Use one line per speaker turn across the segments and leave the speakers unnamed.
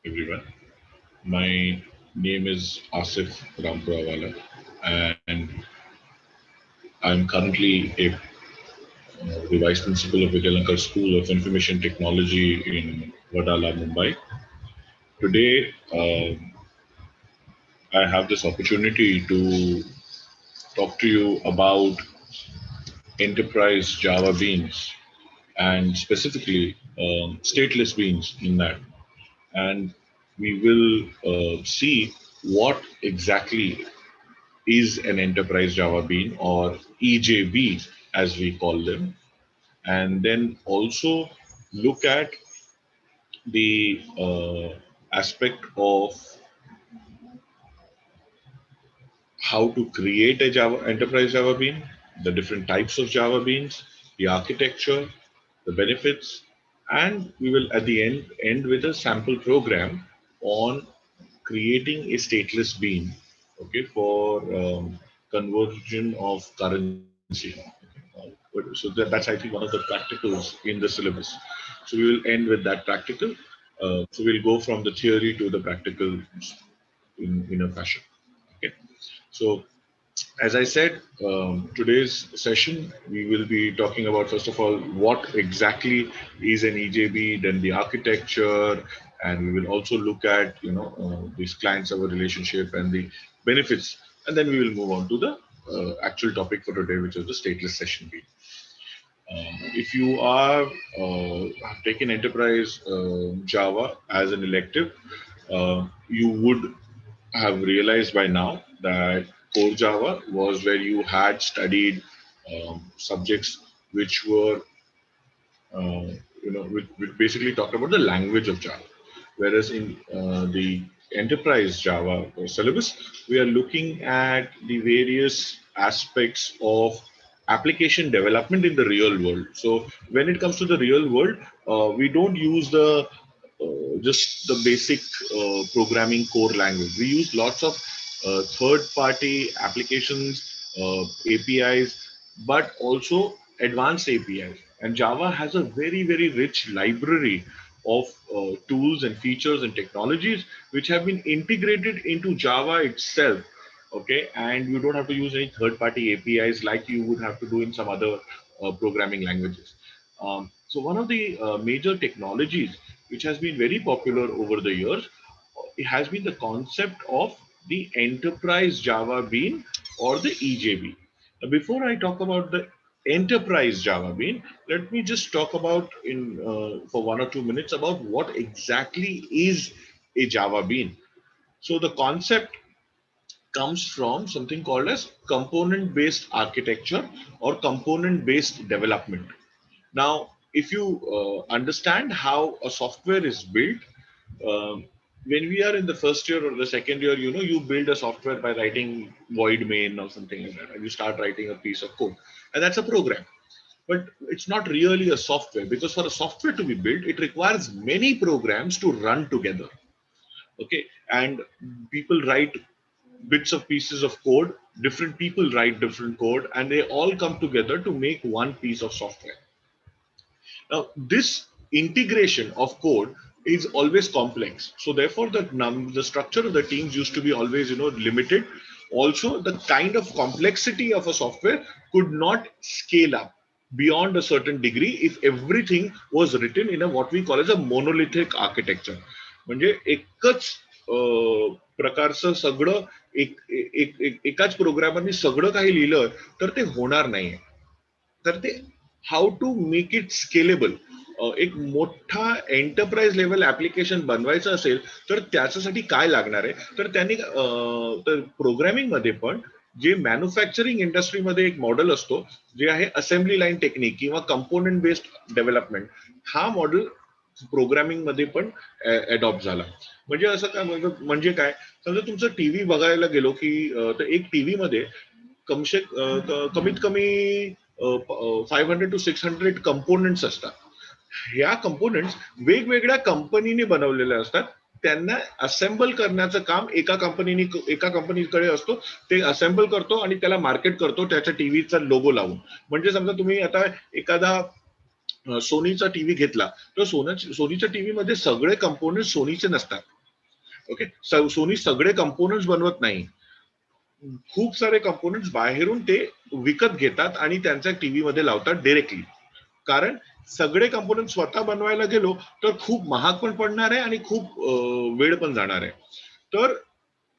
everyone. My name is Asif Rampurawala, and I'm currently the Vice Principal of Vidyalankar School of Information Technology in Vadala, Mumbai. Today, I have this opportunity to talk to you about enterprise Java beans and specifically stateless beans in that. And we will see what exactly is an enterprise Java bean or EJB as we call them, and then also look at the aspect of how to create a Java enterprise Java bean, the different types of Java beans, the architecture, the benefits, and we will at the end with a sample program on creating a stateless bean, okay, for conversion of currency. So that's I think one of the practicals in the syllabus. So we will end with that practical. So we'll go from the theory to the practical in a fashion. Okay. So as I said, today's session, we will be talking about, first of all, what exactly is an EJB, then the architecture, and we will also look at, this client-server relationship and the benefits. And then we will move on to the actual topic for today, which is the stateless session B. If you are have taken enterprise Java as an elective, you would have realized by now that core Java was where you had studied subjects which were, which basically talked about the language of Java. Whereas in the enterprise Java syllabus, we are looking at the various aspects of application development in the real world. So when it comes to the real world, we don't use the just the basic programming core language. We use lots of third-party applications, APIs, but also advanced APIs. And Java has a very, very rich library of tools and features and technologies which have been integrated into Java itself. Okay, and you don't have to use any third-party APIs like you would have to do in some other programming languages. So one of the major technologies which has been very popular over the years, it has been the concept of the enterprise Java bean or the EJB. Now, before I talk about the enterprise Java bean, let me just talk about in for 1 or 2 minutes about what exactly is a Java bean. So the concept comes from something called as component based architecture or component based development. Now, if you understand how a software is built, um, when we are in the first year or the second year, you build a software by writing void main or something like that, and you start writing a piece of code, and that's a program. But it's not really a software, because for a software to be built, it requires many programs to run together. Okay, and people write bits of pieces of code. Different people write different code, and they all come together to make one piece of software. Now, this integration of code is always complex. So therefore, the structure of the teams used to be always, limited. Also, the kind of complexity of a software could not scale up beyond a certain degree if everything was written in a what we call as a monolithic architecture. म्हणजे एकच प्रकारचं सगळं एकाच प्रोग्रामरनी सगळं काही लिहिलं तर ते होणार नाहीये. तर ते how to make it scalable, एक मोठा एंटरप्राइज लेवल ऍप्लिकेशन बनवायचं असेल तर त्याच्यासाठी काय लागणार आहे, तर त्यांनी तर प्रोग्रामिंग मध्ये पण जे मॅन्युफॅक्चरिंग इंडस्ट्रीमध्ये एक मॉडेल असतो जे आहे असेंब्ली लाईन टेक्निक किंवा कंपोनेंट बेस्ड डेव्हलपमेंट, हा मॉडेल प्रोग्रामिंग मध्ये पण अडॉप्ट झाला. म्हणजे असं काय, म्हणजे काय, समजा तुमचं टीव्ही बघायला गेलो की तर एक टीव्ही मध्ये कमीत कमी 500 to 600 कंपोनेंट्स असतात. ह्या कंपोनेंट्स वेगवेगळ्या कंपनीने बनवलेले असतात. त्यांना असेंबल करण्याचं काम एका कंपनीकडे असतो. ते असेंबल करतो आणि त्याला मार्केट करतो त्याच्या टीव्हीचा लोगो लावून. म्हणजे समजा तुम्ही आता एखादा सोनीचा टीव्ही घेतला तर सोनीच्या टीव्ही मध्ये सगळे कंपोनेंट सोनीचे नसतात. ओके. सोनी सगळे कंपोनेंट्स बनवत नाही. खूप सारे कंपोनेंट्स बाहेरून ते विकत घेतात आणि त्यांच्या टीव्ही मध्ये लावतात डायरेक्टली. कारण सगळे कंपोनेंट स्वतः बनवायला गेलो तर खूप महाग पण पडणार आहे आणि खूप वेळ पण जाणार आहे. तर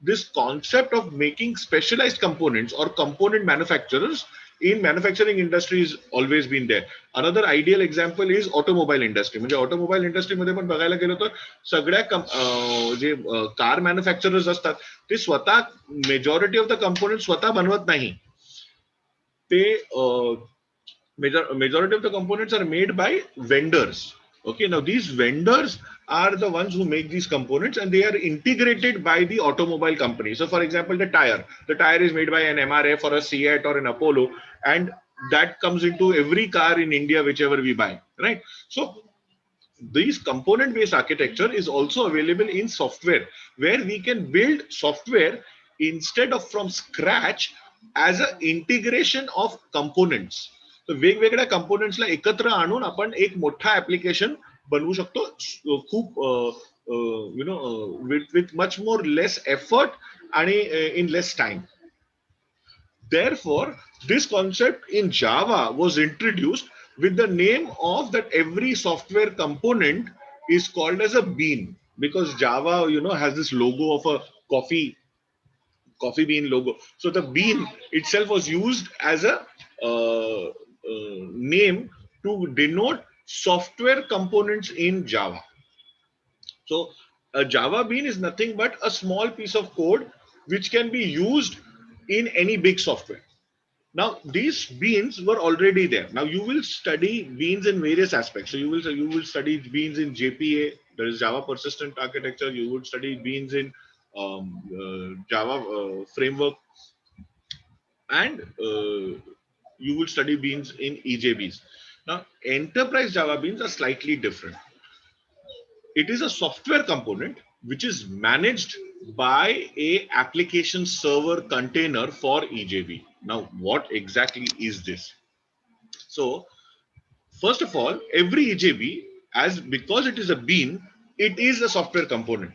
this concept of making specialized components or component manufacturers in manufacturing industry is always been there. Another ideal example is automobile industry. म्हणजे ऑटोमोबाईल इंडस्ट्रीमध्ये पण बघायला गेलो तर सगळ्या जे कार मॅन्युफॅक्चरर्स असतात ते स्वतः मेजॉरिटी ऑफ द कंपोनेंट स्वतः बनवत नाही. ते majority of the components are made by vendors. Okay, now these vendors are the ones who make these components and they are integrated by the automobile company. So for example, the tire is made by an MRF or a Seat or an Apollo, and that comes into every car in India whichever we buy, right? So this component based architecture is also available in software, where we can build software instead of from scratch as an integration of components. तर वेगवेगळ्या कंपोनेंट्सला एकत्र आणून आपण एक मोठा application बनवू शकतो, खूप with much more less effort and in less time. Therefore, this concept in Java was introduced with the name of that every software component is called as a bean, because Java, has this logo of a coffee bean logo. So the bean itself was used as a name to denote software components in Java. So a Java bean is nothing but a small piece of code which can be used in any big software. Now these beans were already there. Now you will study beans in various aspects. So you will study beans in JPA, that is Java Persistent Architecture. You would study beans in Java framework, and you will study beans in EJBs. Now enterprise Java beans are slightly different. It is a software component which is managed by a application server container for EJB. Now, what exactly is this? So, first of all, every EJB, as because it is a bean, it is a software component.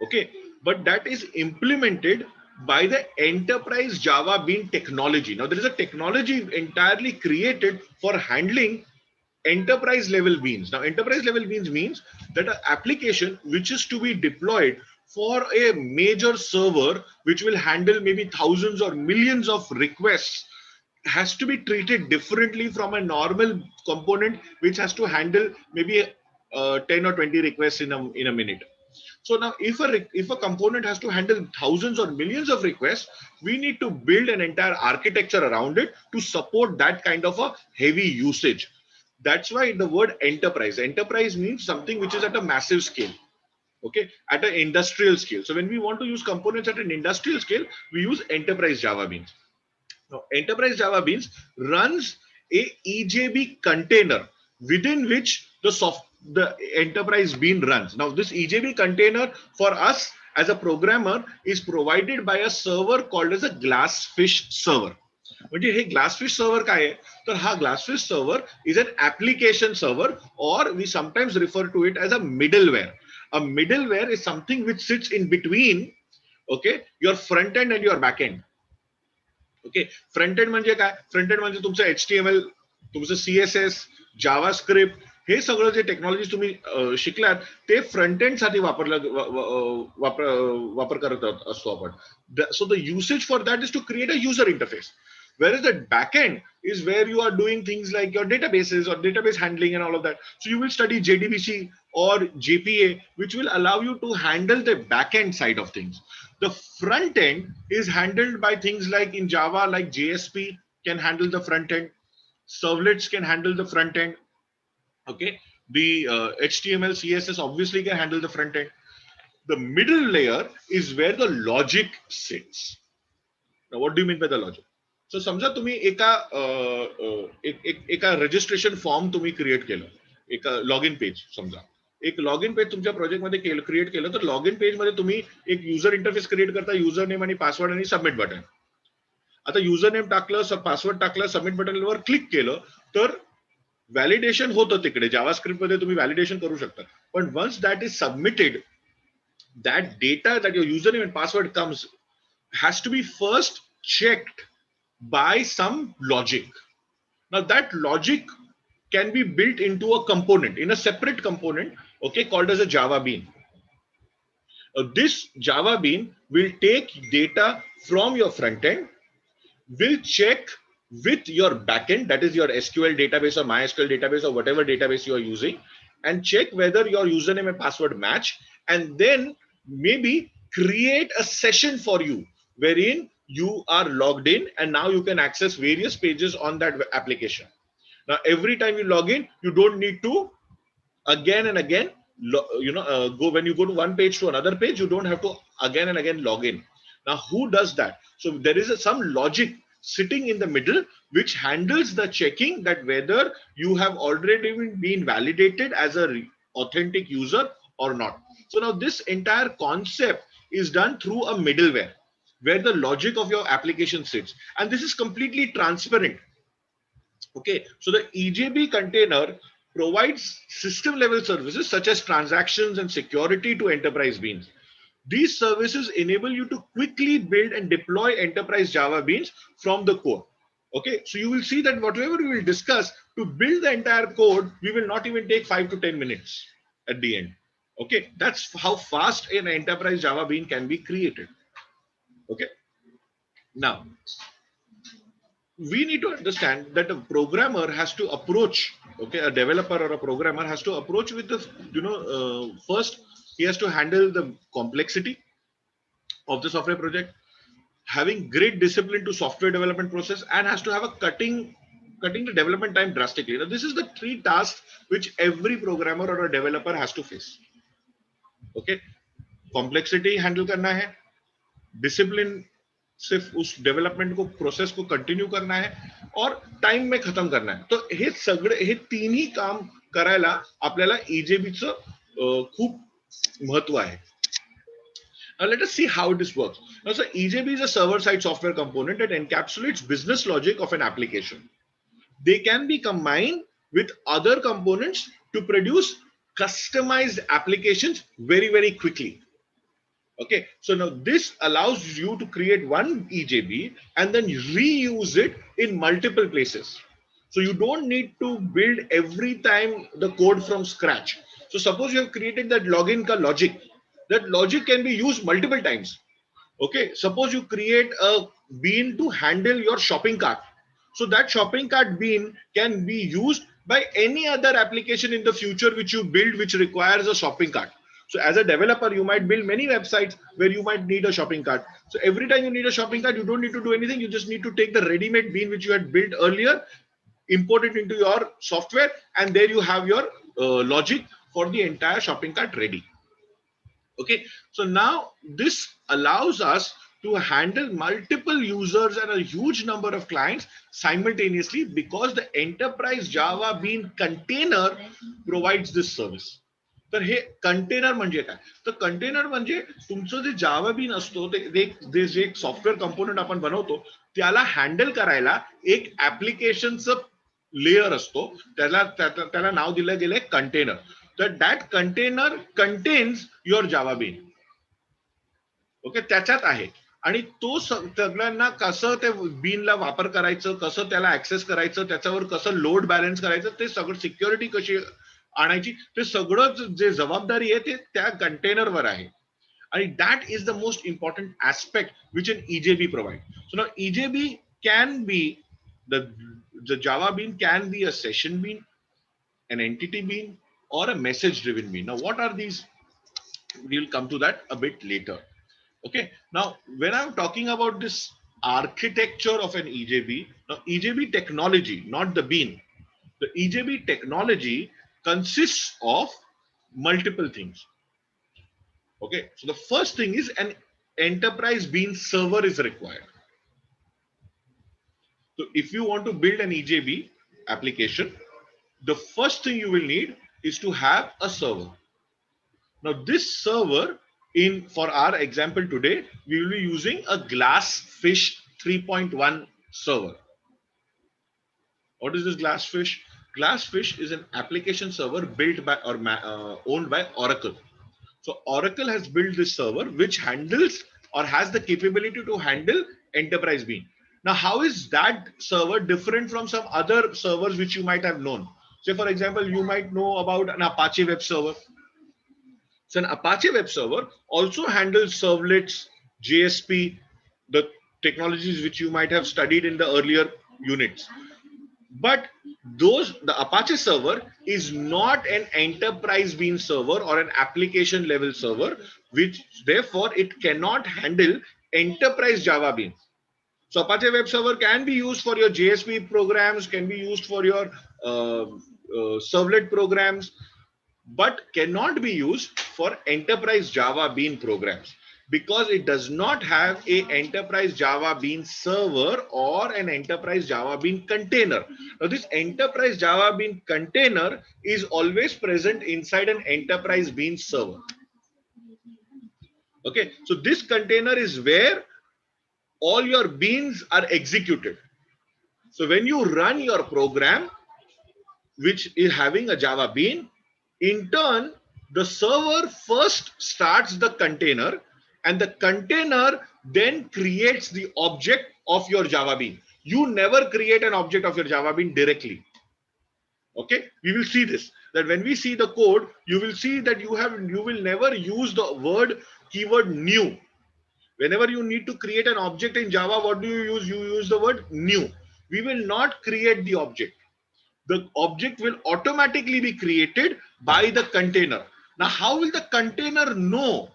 Okay, but that is implemented by the enterprise Java bean technology. Now, there is a technology entirely created for handling enterprise level beans. Now, enterprise level beans means that an application which is to be deployed for a major server which will handle maybe thousands or millions of requests has to be treated differently from a normal component which has to handle maybe 10 or 20 requests in a minute. So now if a component has to handle thousands or millions of requests, we need to build an entire architecture around it to support that kind of a heavy usage. That's why the word enterprise means something which is at a massive scale, okay, at an industrial scale. So when we want to use components at an industrial scale, we use enterprise Java beans. Now enterprise Java beans runs a EJB container within which the enterprise bean runs. Now this EJB container for us as a programmer is provided by a server called as a Glassfish server. म्हणजे हे GlassFish server काय आहे, तर हा GlassFish server is an application server, or we sometimes refer to it as a middleware. A middleware is something which sits in between, okay, your front end and your back end. Okay, front end म्हणजे काय? Front end म्हणजे तुमचं HTML, तुमचं CSS, JavaScript, हे सगळं जे technology तुम्ही शिकलात ते front end साठी वापर करत असतो आपण. So the usage for that is to create a user interface. Whereas the backend is where you are doing things like your databases or database handling and all of that. So you will study JDBC or JPA, which will allow you to handle the backend side of things. The front end is handled by things like in Java, like JSP can handle the front end, servlets can handle the front end. Okay, the HTML, CSS obviously can handle the front end. The middle layer is where the logic sits. Now, what do you mean by the logic? सो समजा तुम्ही एका registration form तुम्ही create केलं, एक log in page, समजा एक log in page तुमच्या प्रोजेक्टमध्ये क्रिएट केलं, तर लॉग इन पेज मध्ये तुम्ही एक युजर इंटरफेस क्रिएट करता, युजर नेम आणि पासवर्ड आणि सबमिट बटन. आता युजर नेम टाकलं, पासवर्ड टाकलं, सबमिट बटनवर क्लिक केलं तर व्हॅलिडेशन होतं तिकडे. जावास्क्रिप्ट मध्ये तुम्ही व्हॅलिडेशन करू शकता, पण ones that is submitted that data that your username and password comes has to be first checked by some logic. Now that logic can be built into a component, in a separate component, okay, called as a Java bean. This Java bean will take data from your front end, will check with your backend, that is your SQL database or MySQL database or whatever database you are using, and check whether your username and password match, and then maybe create a session for you wherein you are logged in and now you can access various pages on that application. Now, every time you log in, you don't need to again and again go. When you go to one page to another page, you don't have to again and again log in. Now who does that? So there is some logic sitting in the middle which handles the checking that whether you have already been validated as a authentic user or not. So now this entire concept is done through a middleware where the logic of your application sits, and this is completely transparent. Okay, so the EJB container provides system level services such as transactions and security to enterprise beans. These services enable you to quickly build and deploy enterprise Java beans from the core. Okay, so you will see that whatever we will discuss to build the entire code, we will not even take 5 to 10 minutes at the end. Okay, that's how fast an enterprise Java bean can be created. Okay, now we need to understand that a programmer has to approach, okay, a developer or a programmer has to approach with the, first he has to handle the complexity of the software project, having great discipline to software development process, and has to have a cutting the development time drastically. Now this is the three tasks which every programmer or a developer has to face. Okay, complexity handle करना है, discipline सिर्फ उस development को process को continue करना है, और time में खत्म करना है. तो हे सगळे हे तिन्ही काम करायला आपल्याला EJBचं खूप महत्व आहे. Now let us see how this works. Now, so EJB is a server-side software component that encapsulates business logic of an application. They can be combined with other components to produce customized applications very, very quickly. Okay, so now this allows you to create one EJB and then reuse it in multiple places. So you don't need to build every time the code from scratch. So suppose you have created that login ka logic. That logic can be used multiple times. Okay, suppose you create a bean to handle your shopping cart. So that shopping cart bean can be used by any other application in the future which you build which requires a shopping cart. So as a developer, you might build many websites where you might need a shopping cart. So every time you need a shopping cart, you don't need to do anything. You just need to take the ready-made bean which you had built earlier, import it into your software, and there you have your logic for the entire shopping cart ready. Okay, so now this allows us to handle multiple users and a huge number of clients simultaneously because the enterprise Java Bean container provides this service. तर हे container म्हणजे काय? तर container म्हणजे तुमचं जे जावा been असतो ते जे software component आपण बनवतो त्याला हँडल करायला एक ऍप्लिकेशनचं लेयर असतो, त्याला नाव दिलं गेलंय कंटेनर. तर that container contains your Java bean. Okay, त्याच्यात आहे, आणि तो सगळ्यांना कसं ते बीनला वापर करायचं, कसं त्याला ऍक्सेस करायचं, त्याच्यावर कसं लोड बॅलन्स करायचं, ते सगळं सिक्युरिटी कशी आणायची, ते सगळं जे जबाबदारी आहे ते त्या कंटेनरवर आहे. आणि that is the most important aspect which N EJB provide. So now EJB can be the Java bean can be a session bean, an entity bean, or a message driven bean. Now what are these? We'll come to that a bit later. Okay, now when I'm talking about this architecture of an EJB, now EJB technology, not the bean, the EJB technology consists of multiple things. Okay, so the first thing is an enterprise bean server is required. So if you want to build an EJB application, the first thing you will need is to have a server. Now this server, for our example today, we will be using a Glassfish 3.1 server. What is this Glassfish? Glassfish is an application server built by or owned by Oracle. So Oracle has built this server which handles or has the capability to handle enterprise bean. Now, how is that server different from some other servers which you might have known? Say, for example, you might know about an Apache web server. So an Apache web server also handles servlets, JSP, the technologies which you might have studied in the earlier units. But the Apache server is not an enterprise bean server or an application level server, which therefore it cannot handle enterprise Java bean. So Apache web server can be used for your JSP programs, can be used for your servlet programs, but cannot be used for enterprise Java bean programs because it does not have a enterprise Java bean server or an enterprise Java bean container. Now this enterprise Java bean container is always present inside an enterprise bean server. Okay, so this container is where all your beans are executed. So when you run your program, which is having a Java bean, in turn, the server first starts the container and the container then creates the object of your Java bean. You never create an object of your Java bean directly. Okay, we will see this, that when we see the code, you will see that you will never use the keyword new. Whenever you need to create an object in Java, what do you use? You use the word new. We will not create the object. The object will automatically be created by the container. Now, how will the container know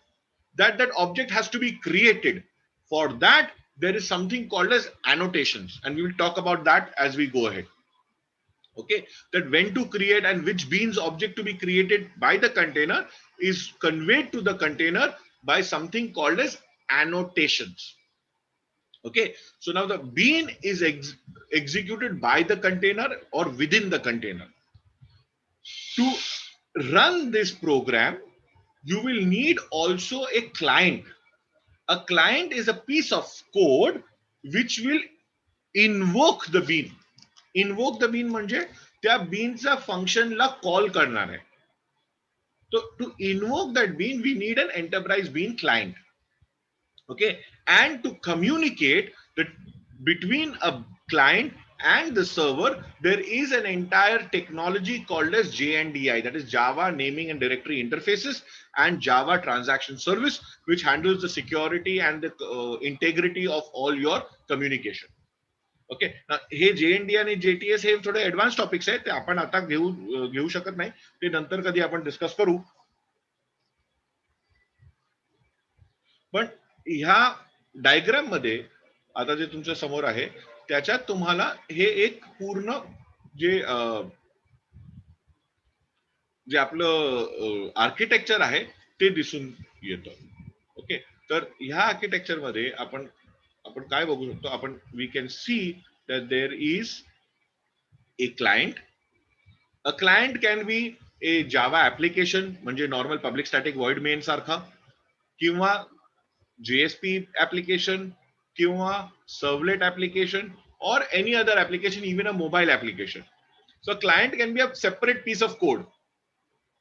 that that object has to be created? For that, there is something called as annotations, and we will talk about that as we go ahead. Okay, that when to create and which beans object to be created by the container is conveyed to the container by something called as annotations. Okay, so now the bean is executed by the container or within the container. To run this program, you will need also a client. A client is a piece of code which will invoke the bean. Invoke the bean म्हणजे त्या beanचा functionला call करणार आहे. So to invoke that bean, we need an enterprise bean client. Okay, and to communicate between a client and the server, there is an entire technology called as JNDI, that is Java Naming and Directory Interfaces, and Java Transaction Service, which handles the security and the integrity of all your communication. Okay, हे JNDI आणि JTS हे थोडे advance topics आहेत, ते आपण आता घेऊ शकत नाही, ते नंतर कधी आपण डिस्कस करू. पण ह्या डायग्राम मध्ये आता जे तुमच्या समोर आहे त्याच्यात तुम्हाला हे एक पूर्ण जे जे आपलं आर्किटेक्चर आहे ते दिसून येतं. ओके, तर ह्या आर्किटेक्चर मध्ये आपण काय बघू शकतो, आपण we can see that there is a client. A client can be a Java application म्हणजे normal public static void main सारखा, किंवा JSP application, किंवा servlet application, or any other application, even a mobile application. So client can be a separate piece of code.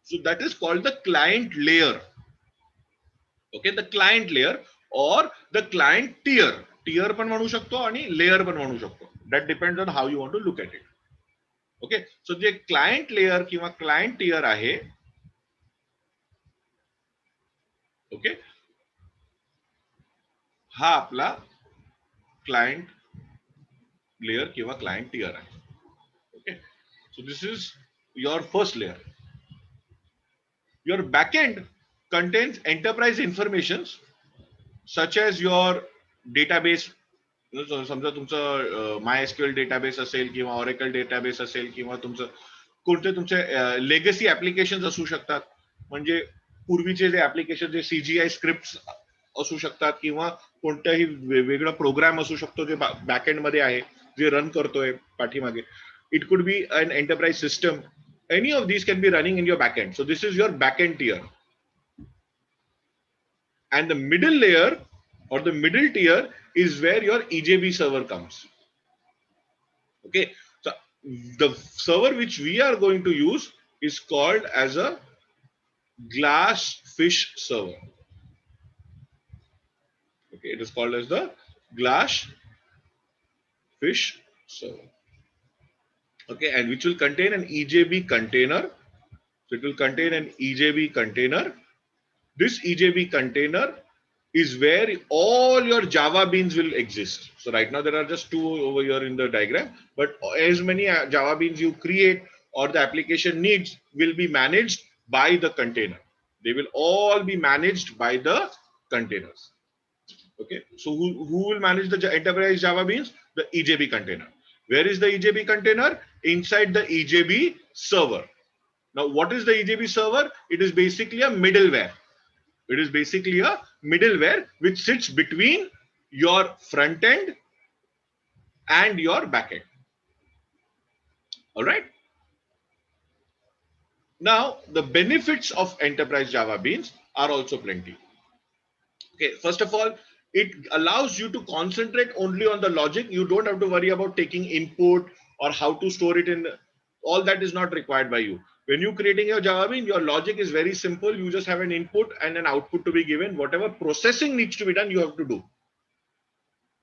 So that is called the client layer. Okay, the client layer or the client tier. Tier पण म्हणू शकतो आणि layer पण म्हणू शकतो. That depends on how you want to look at it. Okay, so J client layer किंवा client tier आहे, okay, हा आपला क्लायंट लेयर किंवा क्लायंट टियर आहे. Okay, so this is your first layer. Your backend contains enterprise informations such as your database. समजा तुमचं MySQL database असेल किंवा Oracle डेटाबेस असेल किंवा तुमचं कोणते तुमचे लेगसी ऍप्लिकेशन्स असू शकतात, म्हणजे पूर्वीचे जे ऍप्लिकेशन जे CGI स्क्रिप्ट असू शकतात किंवा कोणताही वेगळा प्रोग्राम असू शकतो जे बॅकएंड मध्ये आहे, जे रन करतोय पाठीमागे. It could be an enterprise system. Any of these can be running in your backend. So this is your backend tier. And the middle layer or the middle tier is where your EJB server comes. Okay, so the server which we are going to use is called as a glass fish server. Okay, it is called as the glass fish server. Okay, and which will contain an EJB container. So it will contain an EJB container. This EJB container is where all your Java beans will exist. So right now there are just two over here in the diagram, but as many Java beans you create or the application needs will be managed by the container. They will all be managed by the containers. Okay, so who will manage the enterprise Java beans? The EJB container. Where is the EJB container? Inside the EJB server. Now, what is the EJB server? It is basically a middleware. It is basically a middleware which sits between your front end and your back end. All right. Now, the benefits of enterprise Java beans are also plenty. Okay, first of all, it allows you to concentrate only on the logic. You don't have to worry about taking input or how to store it in. All that is not required by you. When you're creating your Java bean, your logic is very simple. You just have an input and an output to be given. Whatever processing needs to be done, you have to do.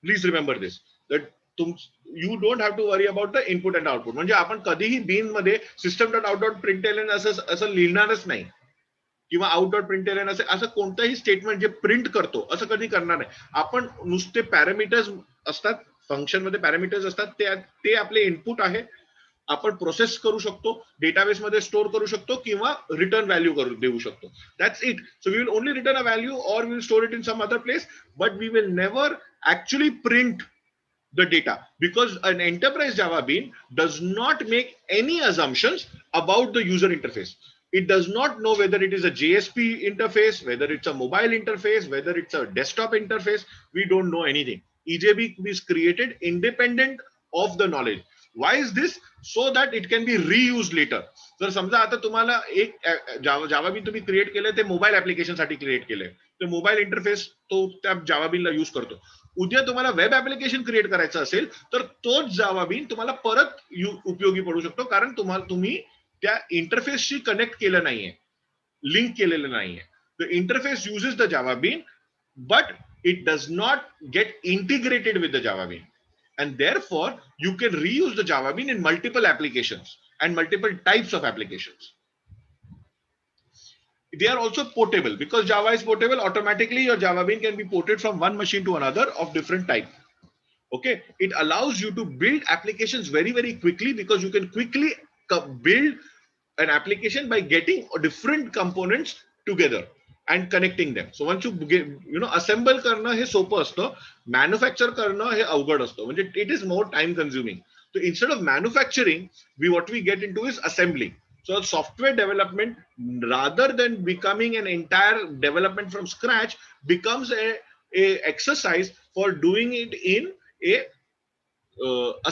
Please remember this, that you don't have to worry about the input and output. म्हणजे आपण कधीही been मध्ये system.out.println असं लिहिणारच नाही किंवा out.println असं कोणतंही statement जे print करतो असं कधी करणार नाही. आपण नुसते पॅरामीटर्स असतात, फंक्शन मध्ये पॅरामीटर्स असतात, ते आपले इनपुट आहे. आपण प्रोसेस करू शकतो, डेटाबेस मध्ये स्टोर करू शकतो किंवा रिटर्न व्हॅल्यू देऊ शकतो. That's it. So we will only return a value और we will store it in some other place, but we will never actually print the data, because an enterprise Java bean does not make any assumptions about the user interface. It does not know whether it is a JSP interface, whether it's a mobile interface, whether it's a desktop interface. We don't know anything. EJB is created independent of the knowledge. Why is this? So that it can be reused later. जर समजा आता तुम्हाला एक जावा been तुम्ही create केलंय, ते mobile application साठी create केलंय, ते मोबाईल इंटरफेस तो त्या जावा बीनला यूज करतो. उद्या तुम्हाला वेब ऍप्लिकेशन क्रिएट करायचं असेल तर तोच जावा बीन तुम्हाला परत उपयोगी पडू शकतो, कारण तुम्ही त्या इंटरफेसशी कनेक्ट केलं नाहीये, लिंक केलेलं नाहीये. The interface uses the Java bean, but it does not get integrated with the Java bean, and therefore you can reuse the Java bean in multiple applications and multiple types of applications. They are also portable. Because Java is portable, automatically your Java bean can be ported from one machine to another of different type. Okay, it allows you to build applications very, very quickly, because you can quickly build an application by getting different components together and connecting them. So once you get, assemble करणं हे सोपं असतं, manufacture करणं हे अवघड असतं. म्हणजे it is more time consuming. So instead of manufacturing, what we get into is assembling. So software development, rather than becoming an entire development from scratch, becomes a exercise for doing it in a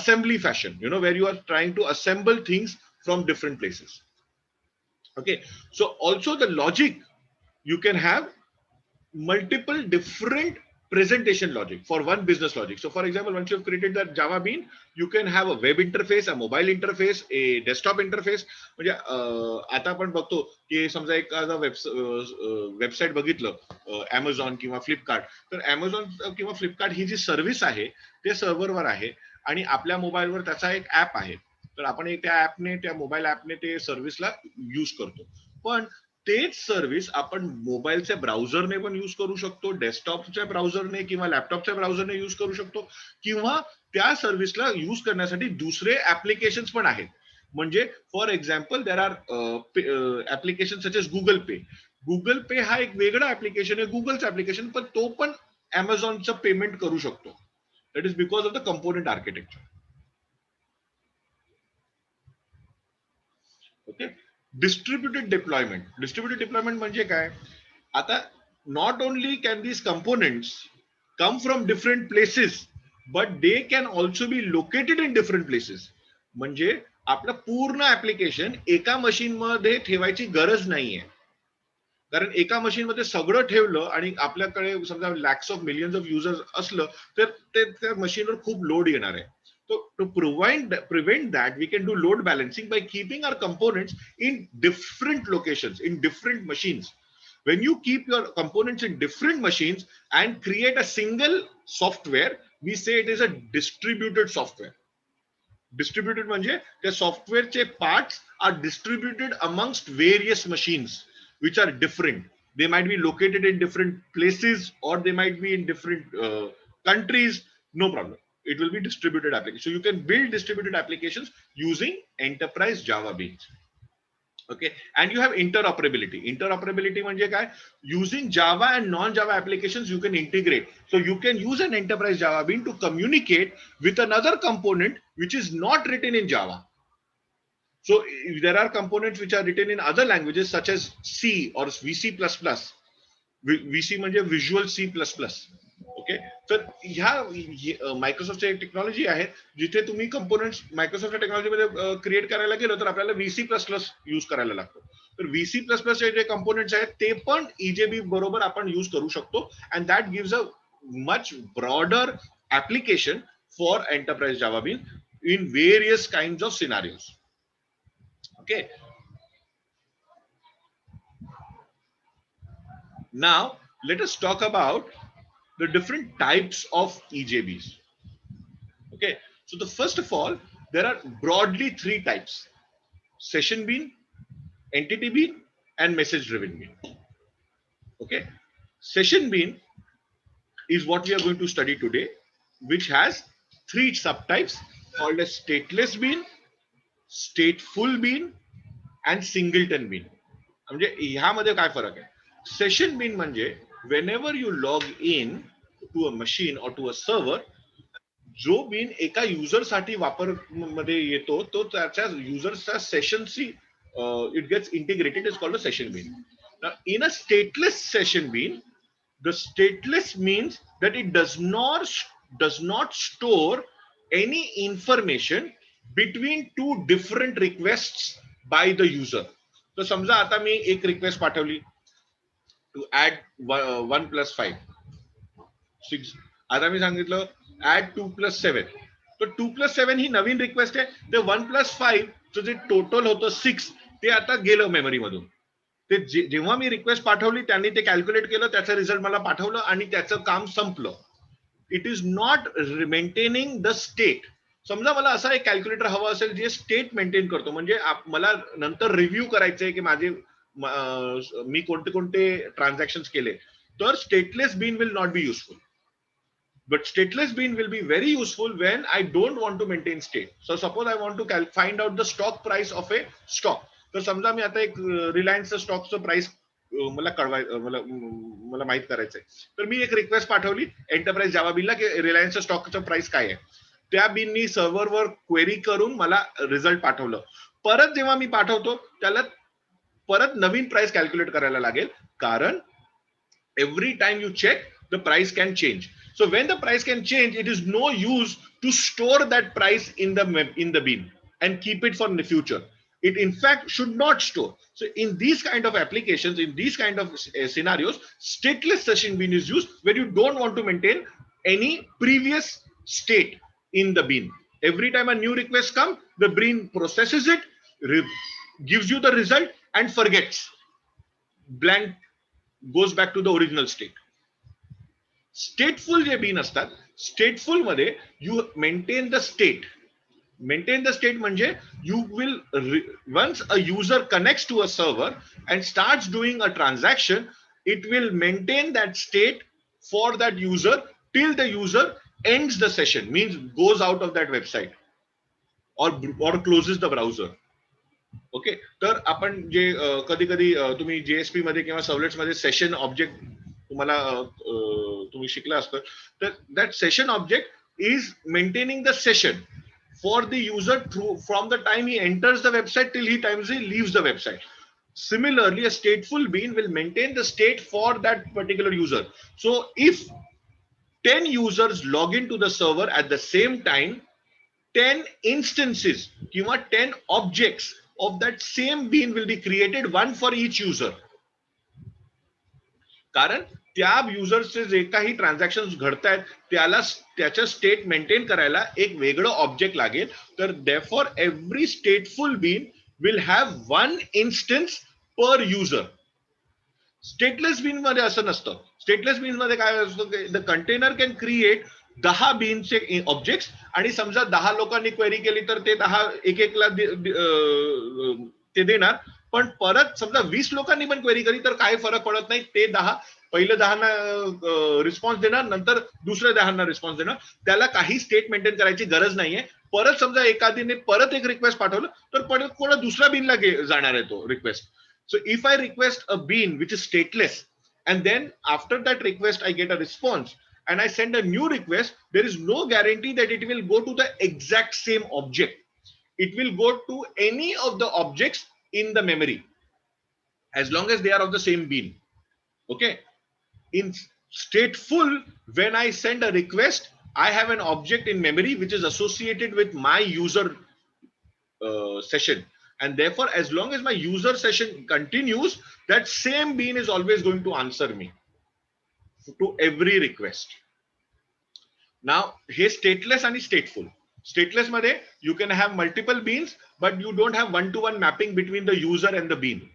assembly fashion, where you are trying to assemble things from different places. Okay, so also the logic, you can have multiple different presentation logic for one business logic. So for example, once you have created that Java bean, you can have a web interface, a mobile interface, a desktop interface. म्हणजे आता आपण बघतो की समजा एखादा website बघितलं Amazon किंवा फ्लिपकार्ट, तर Amazon किंवा फ्लिपकार्ट ही जी सर्व्हिस आहे ते सर्व्हरवर आहे आणि आपल्या मोबाईलवर त्याचा एक ऍप आहे. तर आपण त्या ऍपने, त्या मोबाईल ऍपने ते सर्व्हिसला यूज करतो. पण तेच सर्व्हिस आपण मोबाईलच्या ब्राउझरने पण यूज करू शकतो, डेस्कटॉपच्या ब्राउझरने किंवा लॅपटॉपच्या ब्राउझरने यूज करू शकतो, किंवा त्या सर्व्हिसला यूज करण्यासाठी दुसरे ऍप्लिकेशन्स पण आहेत. म्हणजे for example, there are application such as Google Pay. Google Pay हा एक वेगळा ऍप्लिकेशन आहे, गुगलचं ऍप्लिकेशन, पण तो पण अमेझॉनचं पेमेंट करू शकतो. That is because of the component architecture. Okay, distributed deployment म्हणजे काय? आता not only can these components come from different places, but they can also be located in different places. म्हणजे आपलं पूर्ण ऍप्लिकेशन एका मशीन मध्ये ठेवायची गरज नाहीये, कारण एका मशीन मध्ये सगळं ठेवलं आणि आपल्याकडे समजा lakhs of millions of users असलं तर त्या मशीनवर खूप लोड येणार आहे. So to prevent that, we can do load balancing by keeping our components in different locations, in different machines. When you keep your components in different machines and create a single software, we say it is a distributed software. Distributed म्हणजे त्या softwareचे parts are distributed amongst various machines which are different. They might be located in different places or they might be in different countries. No problem. It will be distributed application. So you can build distributed applications using enterprise Java beans. Okay, and you have interoperability म्हणजे काय, using Java and non-Java applications you can integrate. So you can use an enterprise Java bean to communicate with another component which is not written in Java. So there are components which are written in other languages such as C or VC++. VC म्हणजे Visual C++. Okay, तर ह्या मायक्रोसॉफ्टच्या एक technology आहे जिथे तुम्ही components मायक्रोसॉफ्टच्या टेक्नॉलॉजीमध्ये create करायला गेलो तर आपल्याला VC++ यूज करायला लागतो. तर VC++ चे जे कंपोनेंट्स आहेत ते पण EJB बरोबर आपण यूज करू शकतो and that gives a much broader application for enterprise Java bean in various kinds of scenarios. Okay, now let us talk about the different types of EJBs. Okay, so the first of all, there are broadly three types: session bean, entity bean, and message driven bean. Okay, session bean is what we are going to study today, which has three subtypes called as stateless bean, stateful bean, and singleton bean. म्हणजे ह्यामध्ये काय फरक आहे? Session been म्हणजे whenever you log in to a machine or to a server, जो bean एका user साठी वापर मध्ये येतो तो त्याच्या युजरच्या सेशनशी it gets integrated, is called a session bean. In a stateless session bean, the stateless means that it does not store any information between two different requests by the user. तर समजा आता मी एक रिक्वेस्ट पाठवली to add 1+5 6. आता मी सांगितलं add 2+7. तर 2+7 ही नवीन request आहे. ते 1+5 जे टोटल होतं 6 ते आता गेलं मेमरी मधून. ते जेव्हा मी रिक्वेस्ट पाठवली त्यांनी ते कॅल्क्युलेट केलं, त्याचा रिझल्ट मला पाठवलं आणि त्याचं काम संपलं. It is not maintaining the state. समजा मला असा एक कॅल्क्युलेटर हवा असेल जे स्टेट मेंटेन करतो, म्हणजे मला नंतर रिव्ह्यू करायचंय की माझे मी कोणते कोणते ट्रान्झॅक्शन केले, तर stateless bean will not be useful. But stateless bean will be very useful when I don't want to maintain state. So suppose I want to find out the stock price of a stock. तर समजा मी आता एक रिलायन्सचं स्टॉकचं price मला माहित करायचंय, तर मी एक request पाठवली एंटरप्राइज जावा बीनला की रिलायन्सचं स्टॉकचं प्राइस काय आहे. त्या बीननी सर्व्हरवर क्वेरी करून मला रिझल्ट पाठवलं. परत जेव्हा मी पाठवतो त्याला परत नवीन प्राइस कॅल्क्युलेट करायला लागेल, कारण every time you check the price can change. So when the price can change, it is no use to store that price in the bean and keep it for the future. It in fact should not store. So in these kind of applications, in these kind of scenarios, stateless session bean is used when you don't want to maintain any previous state in the bean. Every time a new request comes, the bean processes it, gives you the result and forgets. Blank goes back to the original state. Stateful जे bean असतात, stateful मध्ये you maintain the state. Maintain the state म्हणजे you will, once a user connects to a server and starts doing a transaction, it will maintain that state for that user till the user ends the session, means goes out of that website or closes the browser. Okay, तर आपण जे कधी कधी तुम्ही JSP मध्ये किंवा servlets मध्ये session object तुम्हाला तुम्ही शिकला असतं, तर that session object is maintaining the session for the user through from the time he enters the website till he times he leaves the website. Similarly, a stateful bean will maintain the state for that particular user. So if 10 users log into the server at the same time, 10 instances किंवा 10 objects of that same bean will be created, one for each user. कारण त्या युजरचे जे काही transaction घडतायत त्याला त्याचं state maintain करायला एक वेगळं object लागेल. तर therefore every stateful bean will have one instance per user. Stateless bean मध्ये असं नसतं. स्टेटलेस बीन मध्ये काय असतं, द कंटेनर कॅन क्रिएट 10 बीनचे ऑब्जेक्ट्स, आणि समजा 10 लोकांनी क्वेरी केली तर ते 10 एक एकला ते देणार. पण परत समजा 20 लोकांनी पण क्वेरी केली तर काही फरक पडत नाही. ते 10 पहिले 10 रिस्पॉन्स देणार, नंतर दुसऱ्या 10 रिस्पॉन्स देणार. त्याला काही स्टेट मेंटेन करायची गरज नाहीये. परत समजा एखादीने परत एक रिक्वेस्ट पाठवलं तर परत कोणा दुसऱ्या बीनला जाणार आहे तो request. So if I request a bean which is stateless, and then after that request I get a response and I send a new request, there is no guarantee that it will go to the exact same object. It will go to any of the objects in the memory as long as they are of the same bean. Okay. In stateful, when I send a request, I have an object in memory which is associated with my user session, and therefore as long as my user session continues, that same bean is always going to answer me to every request. Now हे stateless आणि stateful. Stateless मध्ये you can have multiple beans but you don't have one-to-one mapping between the user and the bean.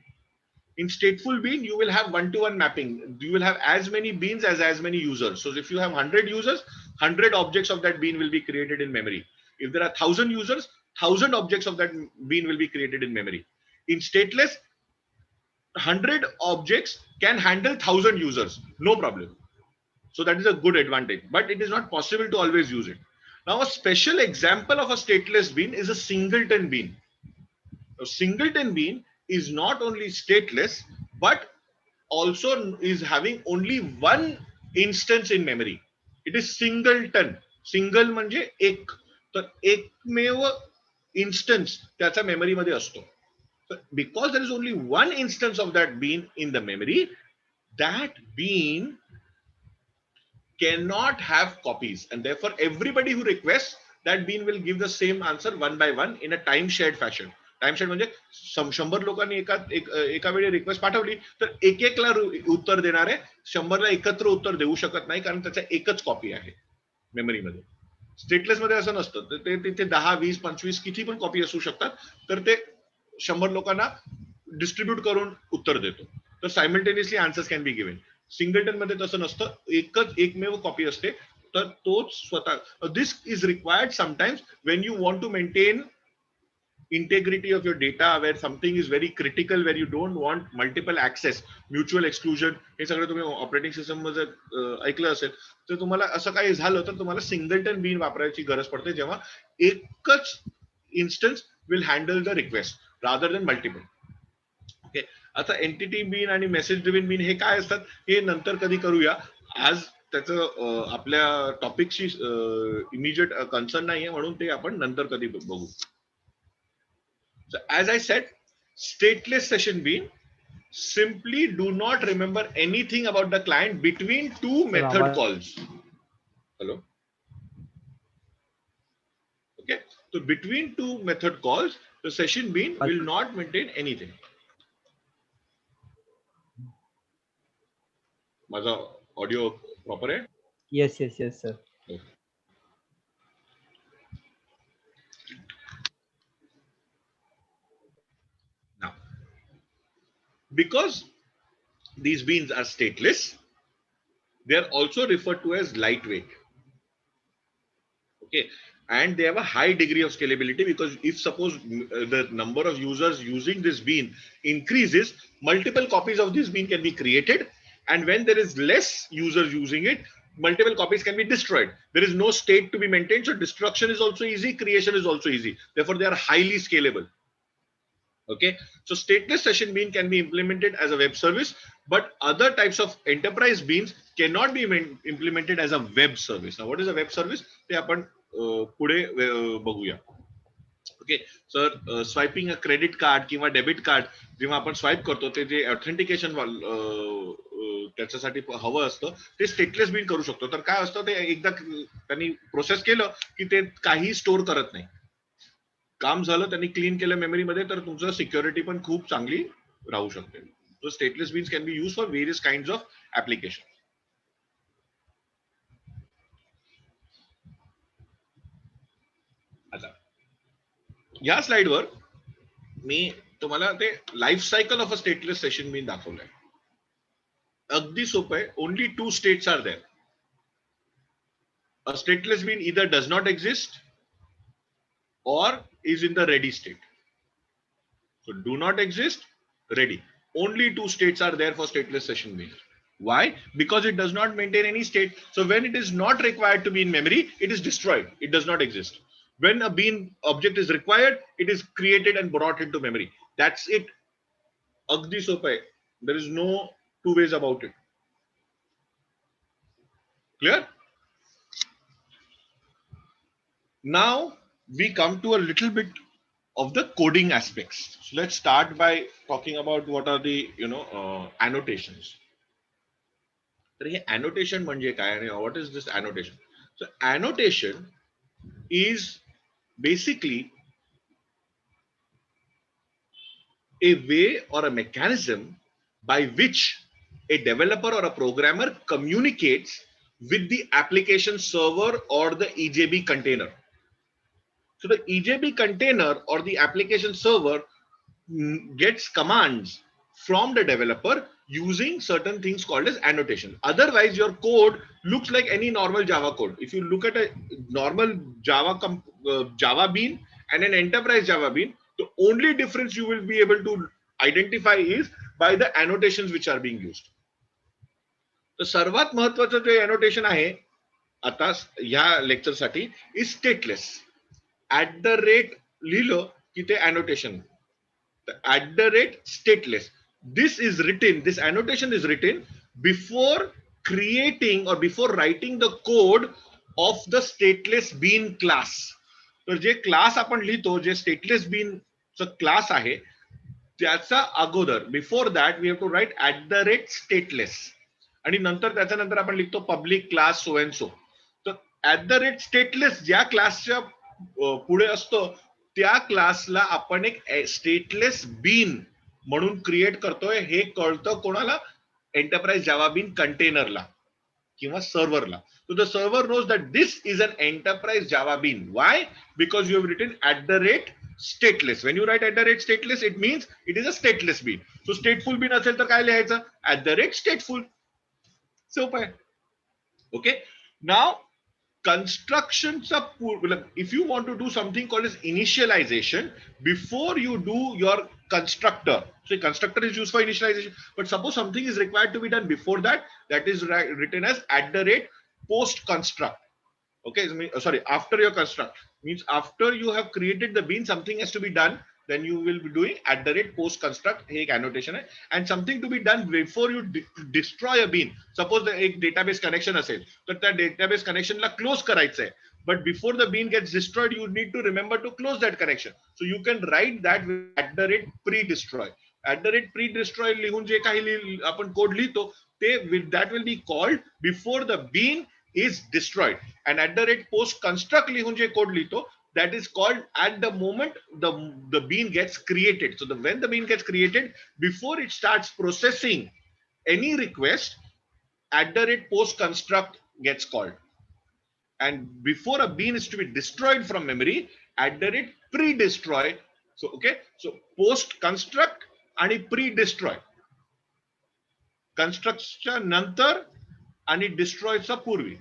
In stateful bean you will have one-to-one mapping. You will have as many beans as many users. So if you have 100 users, 100 objects of that bean will be created in memory. If there are 1,000 users, 1,000 objects of that bean will be created in memory. In stateless, 100 objects can handle 1,000 users, no problem. So that is a good advantage, but it is not possible to always use it. Now a special example of a stateless bean is a singleton bean. A singleton bean is not only stateless but also is having only one instance in memory. It is singleton. Single म्हणजे एक, तर एकमेव instance त्याचा memory मध्ये असतो. Because there is only one instance of that bean in the memory, that bean cannot have copies, and therefore everybody who requests that bean will give the same answer one by one in a time shared fashion. Time share म्हणजे 100 लोकांनी एका वेळी request पाठवली तर एक एकला उत्तर देणार आहे. 100ला एकत्र उत्तर देऊ शकत नाही कारण त्याचा एकच कॉपी आहे मेमरीमध्ये. स्टेटलेस मध्ये असं नसतं. ते तिथे 10, 20, 25 किती पण कॉपी असू शकतात, तर ते 100 लोकांना डिस्ट्रीब्यूट करून उत्तर देतो. तर simultaneously answers can be given. Singleton मध्ये तसं नसतं, एकमेव कॉपी असते. तर तोच स्वतः. This is required sometimes when you want to maintain integrity of your data, where something is very critical, where you don't want multiple access, mutual exclusion. हे सगळं तुम्ही ऑपरेटिंग सिस्टम मध्ये ऐकलं असेल. तर तुम्हाला असं काही झालं तर तुम्हाला सिंगलटन बीन वापरायची गरज पडते, जेव्हा एकच instance will handle the request rather than multiple. Okay. आता एंटिटी बीन आणि मेसेज ड्रिव्हन बीन हे काय असतात हे नंतर कधी करूया. आज त्याचं आपल्या टॉपिकशी इमिजिएट कन्सर्न नाहीये, म्हणून ते आपण नंतर कधी बघू. So as I said, stateless session bean, simply do not remember anything about the client between two method calls. Hello. Okay. So between two method calls, the session bean will not maintain anything. माझा audio proper है?
Yes, sir.
Okay. Now, because these beans are stateless, they are also referred to as lightweight. Okay, and they have a high degree of scalability, because if suppose the number of users using this bean increases, multiple copies of this bean can be created, and when there is less users using it, multiple copies can be destroyed. There is no state to be maintained, so destruction is also easy, creation is also easy. Therefore they are highly scalable. Okay, so stateless session bean can be implemented as a web service, but other types of enterprise beans cannot be implemented as a web service. Now what is a web service ते आपण पुढे बघूया. Okay. Sir, swiping a credit card किंवा debit card जेव्हा आपण swipe करतो ते जे authentication त्याच्यासाठी हवं असतं ते स्टेटलेस बीन करू शकतो. तर काय असतं, ते एकदा त्यांनी प्रोसेस केलं की ते काही स्टोर करत नाही. काम झालं, त्यांनी क्लीन केलं मेमरीमध्ये, तर तुमचं सिक्युरिटी पण खूप चांगली राहू शकते. So stateless beans can be use for various kind of application. आता या स्लाइडवर मी तुम्हाला ते life cycle of a stateless session bean दाखवलंय. अगदी सोपं आहे. Only two states are there. A stateless bean either does not exist or is in the ready state. So do not exist, ready. Only two states are there for stateless session beans. Why? Because it does not maintain any state. So when it is not required to be in memory, it is destroyed. It does not exist. When a bean object is required, it is created and brought into memory. That's it. Agdi sopa. There is no two ways about it. Clear? Now we come to a little bit of the coding aspects. So let's start by talking about what are the annotations. तर हे annotation म्हणजे काय आणि what is this annotation? So annotation is basically a way or a mechanism by which a developer or a programmer communicates with the application server or the EJB container. So the EJB container or the application server gets commands from the developer using certain things called as annotation. Otherwise, your code looks like any normal Java code. If you look at a normal Java bean and an enterprise Java bean, the only difference you will be able to identify is by the annotations which are being used. तर सर्वात महत्वाचं जे annotation आहे आता ह्या lecture साठी is stateless. @ लिहिलं की ते annotation. @stateless. This annotation is written before creating or before writing the code of the stateless bean class. तर जे क्लास आपण लिहितो, जे स्टेटलेस बीन क्लास आहे त्याचा अगोदर before that we have to write @stateless आणि नंतर त्याच्यानंतर आपण लिखतो public class so and so. तर @stateless ज्या क्लासच्या पुढे असतो त्या क्लासला आपण एक स्टेटलेस बीन म्हणून क्रिएट करतोय. हे कळतं कोणाला? एंटरप्राइज जावा बीन कंटेनरला किंवा सर्व्हरला. So the server knows that this is an enterprise Java bean. Why? Because you have written @stateless. When you write @stateless, it means it is a stateless bean. So stateful bean असेल तर काय लिहायचं? @stateful. सोपं आहे. Okay. Now construction, if you want to do something called as initialization before you do your constructor. So constructor is used for initialization, but suppose something is required to be done before that, that is written as @post construct. Okay, sorry, after your construct means after you have created the bean, something has to be done, then you will be doing @post construct. Hey, annotation hai. And something to be done before you destroy a bean. Suppose the database connection असेल तर त्या database connection ला close करायचं आहे. But before the bean gets destroyed, you need to remember to close that connection. So you can write that with @pre-destroy. @pre-destroy लिहून जे काही आपण code लिहितो ते that will be called before the bean is destroyed. And @post construct लिहून जे code लिहितो that is called at the moment the bean gets created. So when the bean gets created, before it starts processing any request, @post construct gets called. And before a bean is to be destroyed from memory, @pre-destroy. So okay, so post construct and pre-destroy. Construction नंतर आणि destroyचा पूर्वी.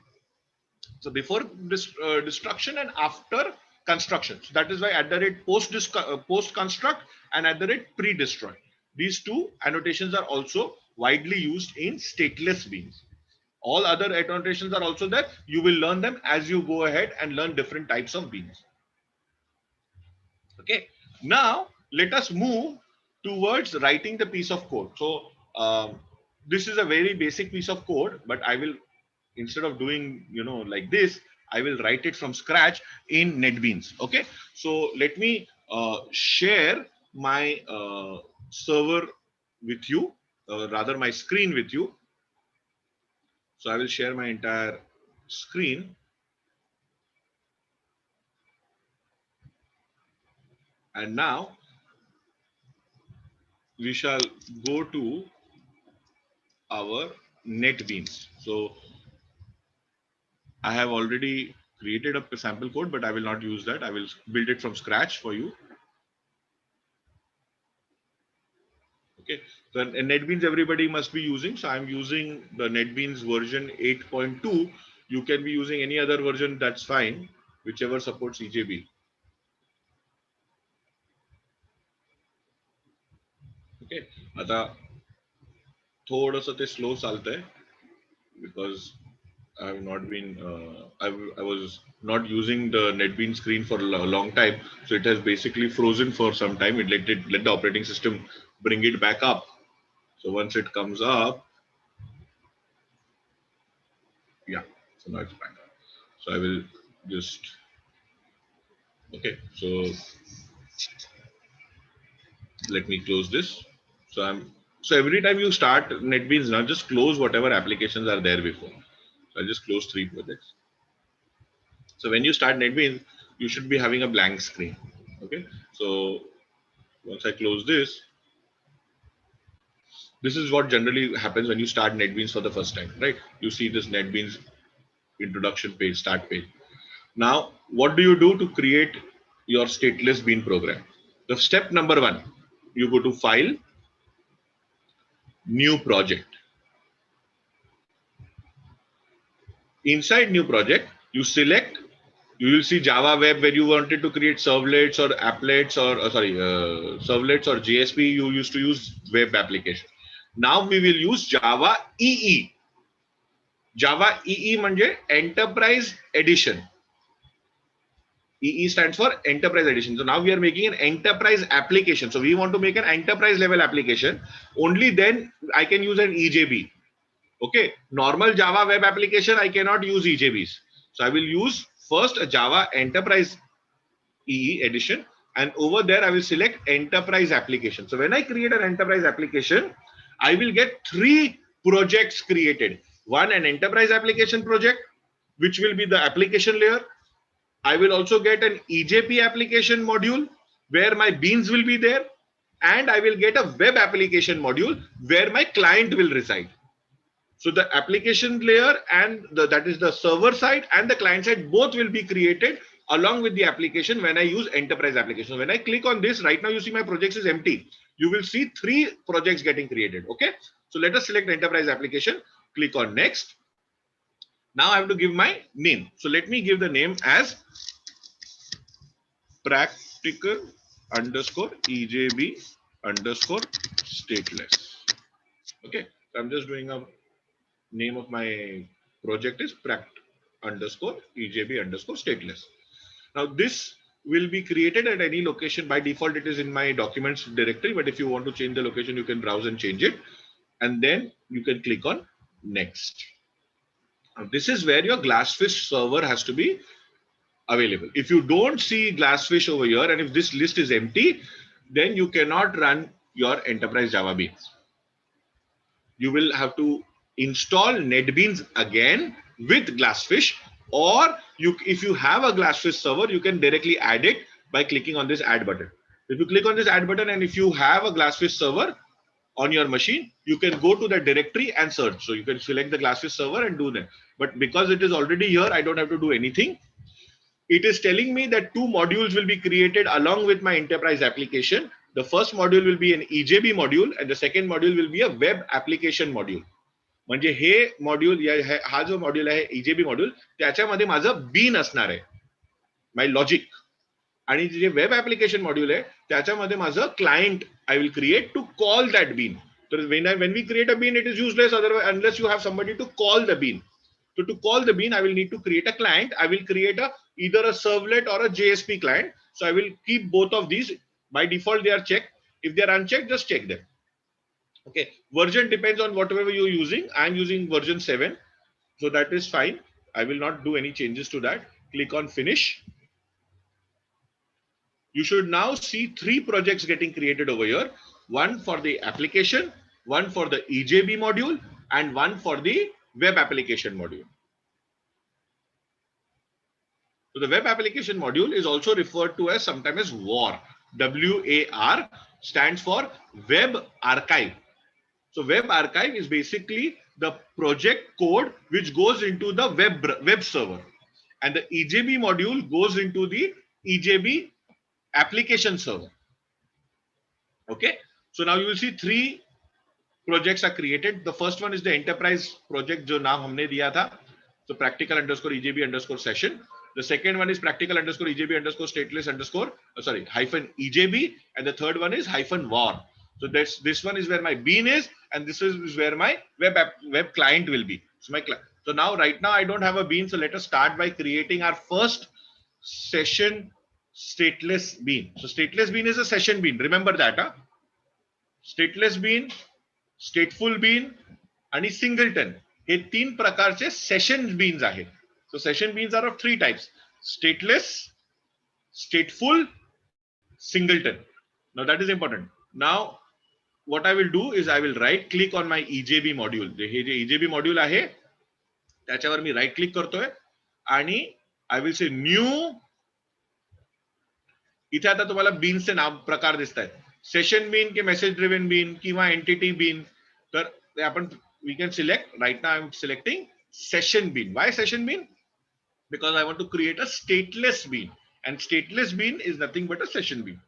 So before destruction and after construction. So that is why @post construct and @pre-destroy. These two annotations are also widely used in stateless beans. All other annotations are also there. You will learn them as you go ahead and learn different types of beans. Okay. Now let us move towards writing the piece of code. So this is a very basic piece of code, but I will, instead of doing like this, I will write it from scratch in NetBeans. Okay. So let me share my server with you, rather my screen with you. So I will share my entire screen. And now we shall go to our NetBeans. So I have already created a sample code, but I will not use that. I will build it from scratch for you. Okay. So in NetBeans everybody must be using. So I'm using the NetBeans version 8.2. You can be using any other version, that's fine, whichever supports EJB. Okay. आता थोडंसं ते slow चालतंय because I've not been I was not using the NetBeans screen for a long time, so it has basically frozen for some time. Let the operating system bring it back up. So once it comes up, yeah, so now it's back up. So I will just okay. So let me close this. So every time you start NetBeans now, just close whatever applications are there before. So I'll just close 3 projects. So when you start NetBeans, you should be having a blank screen. Okay. So once I close this is what generally happens when you start NetBeans for the first time, right? You see this NetBeans introduction page, start page. Now, what do you do to create your stateless bean program? The step number 1, you go to File, New Project. Inside New Project, you select. You will see Java Web where you wanted to create servlets or applets or servlets or JSP. You used to use web application. Now we will use Java EE. Java EE म्हणजे Enterprise Edition. EE stands for Enterprise Edition. So now we are making an enterprise application. So we want to make an enterprise level application. Only then I can use an EJB. Okay. Normal Java web application, I cannot use EJBs. So I will use first a Java Enterprise EE edition, and over there I will select enterprise application. So when I create an enterprise application, I will get 3 projects created. One, an enterprise application project, which will be the application layer. I will also get an EJP application module where my beans will be there, and I will get a web application module where my client will reside. So the application layer and that is the server side and the client side both will be created along with the application when I use enterprise application. When I click on this, right now you see my projects is empty. You will see 3 projects getting created. Okay. So let us select enterprise application, click on next. Now I have to give my name. So let me give the name as practical underscore EJB underscore stateless. Okay. So I'm just doing a name of my project is pract underscore EJB underscore stateless. Now this will be created at any location. By default, it is in my documents directory, but if you want to change the location, you can browse and change it. And then you can click on next. Now, this is where your Glassfish server has to be available. If you don't see Glassfish over here, and if this list is empty, then you cannot run your enterprise Java beans. You will have to install NetBeans again with Glassfish, or if you have a Glassfish server, you can directly add it by clicking on this add button. If you click on this add button, and if you have a Glassfish server on your machine, you can go to the directory and search. So you can select the Glassfish server and do that. But because it is already here, I don't have to do anything. It is telling me that 2 modules will be created along with my enterprise application. The first module will be an EJB module and the second module will be a web application module. म्हणजे हे module हा जो module आहे EJB module त्याच्यामध्ये माझं been असणार आहे, my logic. आणि जे web application module आहे त्याच्यामध्ये माझं client I will create to call that bean. तर when we create a bean, it is useless otherwise unless you have somebody to call the bean. So to call the bean, I will need to create a client. I will create either a servlet or a JSP client. So I will keep both of these. By default, they are checked. If they are unchecked, just check them. Okay. Version depends on whatever you're using. I'm using version 7. So that is fine. I will not do any changes to that. Click on finish. You should now see 3 projects getting created over here. One for the application, one for the EJB module, and one for the web application module. So the web application module is also referred to as sometimes as WAR. WAR stands for Web Archive. So Web Archive is basically the project code which goes into the web server, and the EJB module goes into the EJB application server. Okay. So now you will see 3 projects are created. The first one is the enterprise project जो नाम हमने दिया था, so practical underscore EJB underscore session. The second one is practical underscore EJB underscore stateless underscore hyphen EJB, and the third one is hyphen var. So this one is where my bean is, and this is where my web client will be. So now right now I don't have a bean, so let us start by creating our first session stateless bean. So stateless bean is a session bean. Remember that, huh? Stateless bean, stateful bean आणि singleton हे 3 प्रकारचे session beans आहेत. So session beans are of 3 types: stateless, stateful, singleton. Now that is important. Now what I will do is I will right click on my EJB module. हे जे EJB module आहे त्याच्यावर मी right click करतोय आणि I will say new. इथे आता तुम्हाला बीन्सचे नाव प्रकार दिसत आहेत. सेशन बीन की मेसेज ड्रिव्हन बीन किंवा एंटिटी बीन. तर ते आपण we can select. Right now I'm selecting session bean. Why session bean? Because I want to create a stateless bean, and stateless bean is nothing but a session bean.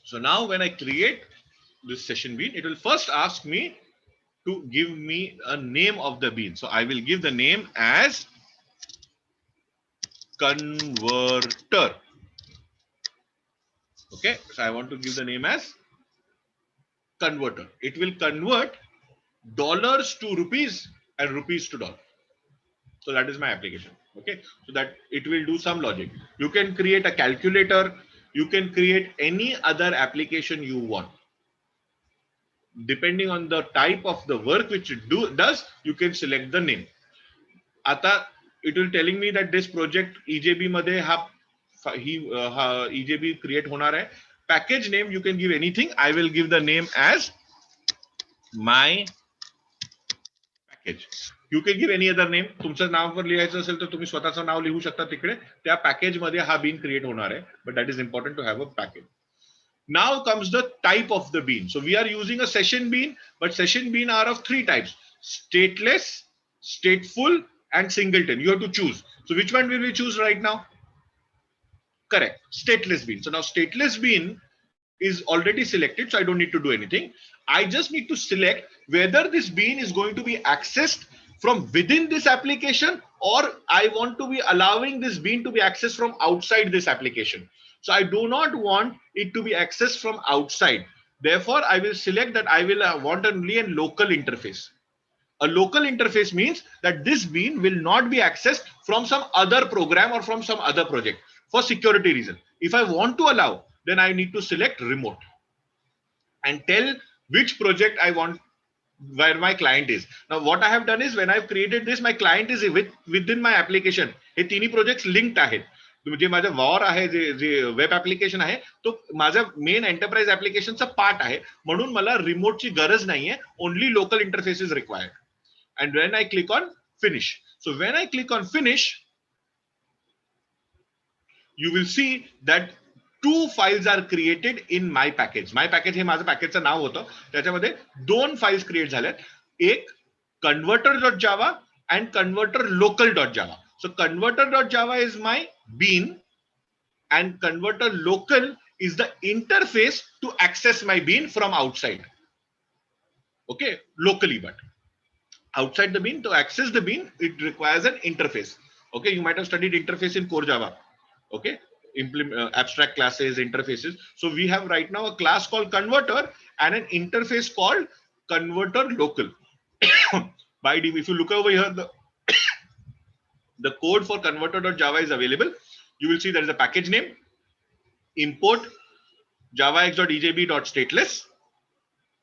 So now when I create this session bean, it will first ask me to give me a name of the bean. So I will give the name as converter. Okay, so I want to give the name as converter. It will convert dollars to rupees and rupees to dollar. So that is my application. Okay, so that it will do some logic. You can create a calculator. You can create any other application you want. Depending on the type of the work which it does, you can select the name. Ata it will telling me that this project EJB मध्ये EJB create होणार आहे. Package name you can give anything. I will give the name as my package. You can give any other name. तुमचं नाव जर लिहायचं असेल तर तुम्ही स्वतःचं नाव लिहू शकता तिकडे. त्या पॅकेज मध्ये हा बीन क्रिएट होणार आहे. But that is important to have a package. Now comes the type of the bean. So we are using a session bean, but session bean are of 3 types: stateless, stateful, and singleton. You have to choose. So which one will we choose right now? Correct, stateless bean. So now stateless bean is already selected, so I don't need to do anything. I just need to select whether this bean is going to be accessed from within this application, or I want to be allowing this bean to be accessed from outside this application. So I do not want it to be accessed from outside. Therefore, I will select that I will want only a local interface. A local interface means that this bean will not be accessed from some other program or from some other project for security reason. If I want to allow, then I need to select remote and tell which project I want, where my client is. Now what I have done is, when I've created this, my client is within my application. हे तिन्ही projects linked आहेत. जे माझं war आहे, जे web application आहे, तो माझा main enterprise ऍप्लिकेशनचा part आहे. म्हणून मला रिमोटची गरज नाहीये. Only local interface is required. And when I click on finish, so when I click on finish, you will see that 2 files are created in my package. My package हे माझं पॅकेजचं नाव होतं. त्याच्यामध्ये 2 files create झाल्यात. एक converter.java and converter.local.java. So converter.java is my bean, and converter local is the interface to access my bean from outside. Okay, locally, but outside the bean, to access the bean, it requires an interface. Okay, you might have studied interface in core Java. Okay, abstract classes, interfaces. So we have right now a class called converter and an interface called converter local. By default, if you look over here, the code for converter.java is available. You will see there is a package name, import javax.ejb.stateless.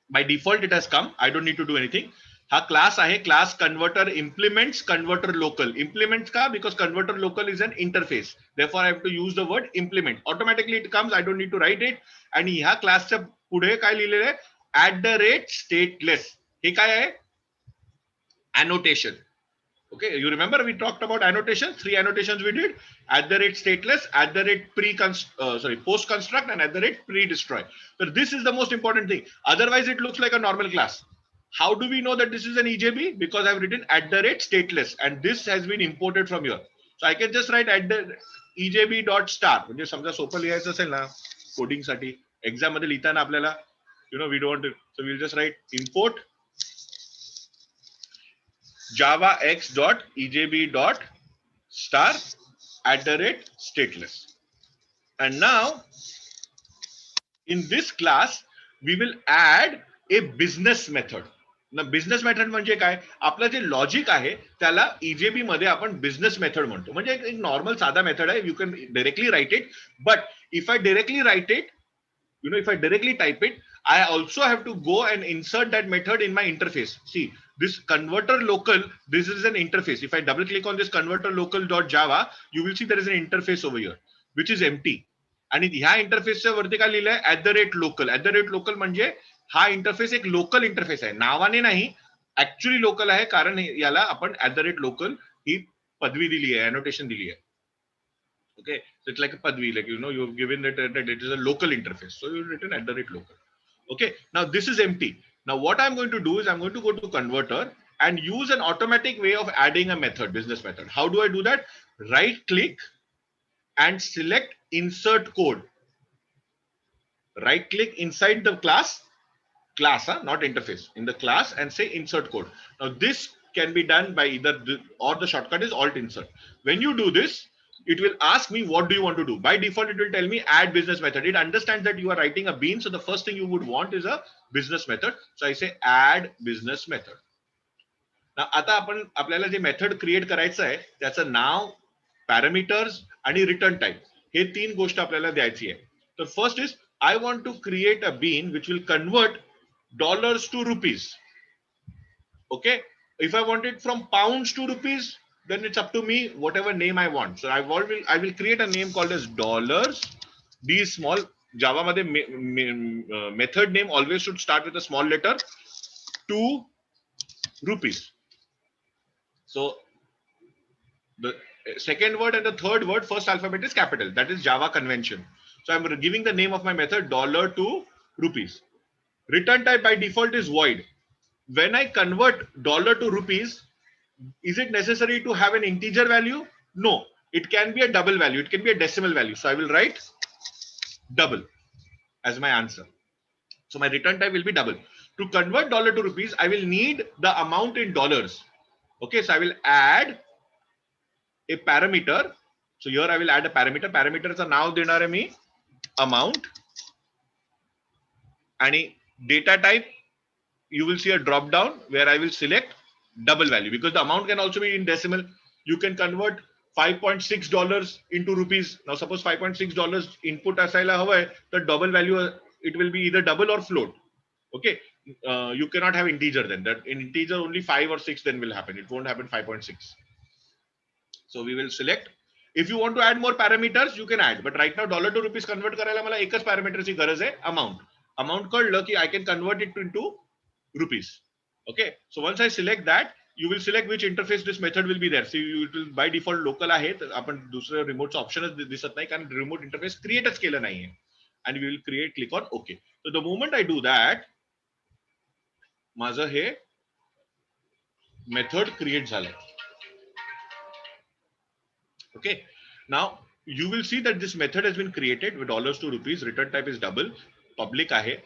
By default, it has come. I don't need to do anything. हा class आहे, class converter implements converter local. Implements का? Because converter local is an interface. Therefore, I have to use the word implement. Automatically it comes. I don't need to write it. आणि ह्या क्लासच्या पुढे काय लिहिलेलं आहे? @stateless. हे काय आहे? Annotation. Okay, you remember we talked about annotation. 3 annotations we did: @stateless, post construct, and @pre-destroy. So this is the most important thing. Otherwise, it looks like a normal class. How do we know that this is an EJB? Because I've written @stateless, and this has been imported from here. So I can just write @ejb.star. म्हणजे समजा सोपं लिहायचं असेल ना coding साठी, exam मध्ये लिहिताना आपल्याला We don't want to, so we'll just write import java x dot ejb dot star @ stateless. And now in this class we will add a business method. ना बिझनेस मेथड म्हणजे काय, आपलं जे logic आहे त्याला EJB मध्ये आपण business method म्हणतो. म्हणजे एक नॉर्मल साधा मेथड आहे. You can directly write it, but if I directly write it, if I directly type it, I also have to go and insert that method in my interface. See, this converter local, this is an interface. If I double click on this converter local.java, you will see there is an interface over here, which is empty. आणि ह्या इंटरफेसच्या वरती काय लिहिलंय @local. @local म्हणजे हा interface एक local interface आहे, नावाने नाही, ऍक्च्युअली लोकल आहे, कारण याला आपण @local ही पदवी दिली आहे, अनोटेशन दिली आहे. Okay, so it's like a padvi, like you've given that it is a local interface, so you've written @local. Okay, now this is empty. Now what I'm going to do is I'm going to go to converter and use an automatic way of adding a method, business method. How do I do that? Right click and select insert code. Right click inside the class, not interface, in the class, and say insert code. Now this can be done by either or the shortcut is alt insert. When you do this, it will ask me what do you want to do. By default it will tell me add business method. It understands that you are writing a bean, so the first thing you would want is a business method. So I say add business method. Now आता आपण आपल्याला जे method create करायचं आहे त्याचं नाव, parameters आणि return type, हे तीन गोष्ट आपल्याला द्यायची आहे. तर first is I want to create a bean which will convert dollars to rupees. Okay, if I want it from pounds to rupees, then it's up to me, whatever name I want. So I will create a name called as dollars, D small. Java मध्ये method name always should start with a small letter, to rupees. So the second word and the third word, first alphabet is capital. That is Java convention. So I'm giving the name of my method dollar to rupees. Return type by default is void. When I convert dollar to rupees, is it necessary to have an integer value? No, it can be a double value. It can be a decimal value. So I will write double as my answer. So my return type will be double. To convert dollar to rupees, I will need the amount in dollars. Okay, so I will add a parameter. So here I will add a parameter. Parameters are now denar hai me amount, and data type, you will see a drop down where I will select double value, because the amount can also be in decimal. You can convert $5.6 into rupees. Now suppose $5.6 input asaila hava hai, the double value, it will be either double or float. Okay, you cannot have integer then. That in integer only 5 or 6 then will happen. It won't happen 5.6. So we will select. If you want to add more parameters, you can add. But right now dollar to rupees convert करायला मला एकच parameter ची गरज आहे, amount. Amount कळलं की I can convert it into rupees. Okay, so once I select that, you will select which interface this method will be there. So it will by default local आहे, तर आपण दुसरं remote option दिसत नाही कारण remote interface create केलं नाहीये. And we will click on OK. So the moment I do that, माझं हे method create झालंय. Okay, now you will see that this method has been created with dollars to rupees. Return type is double, public ahe,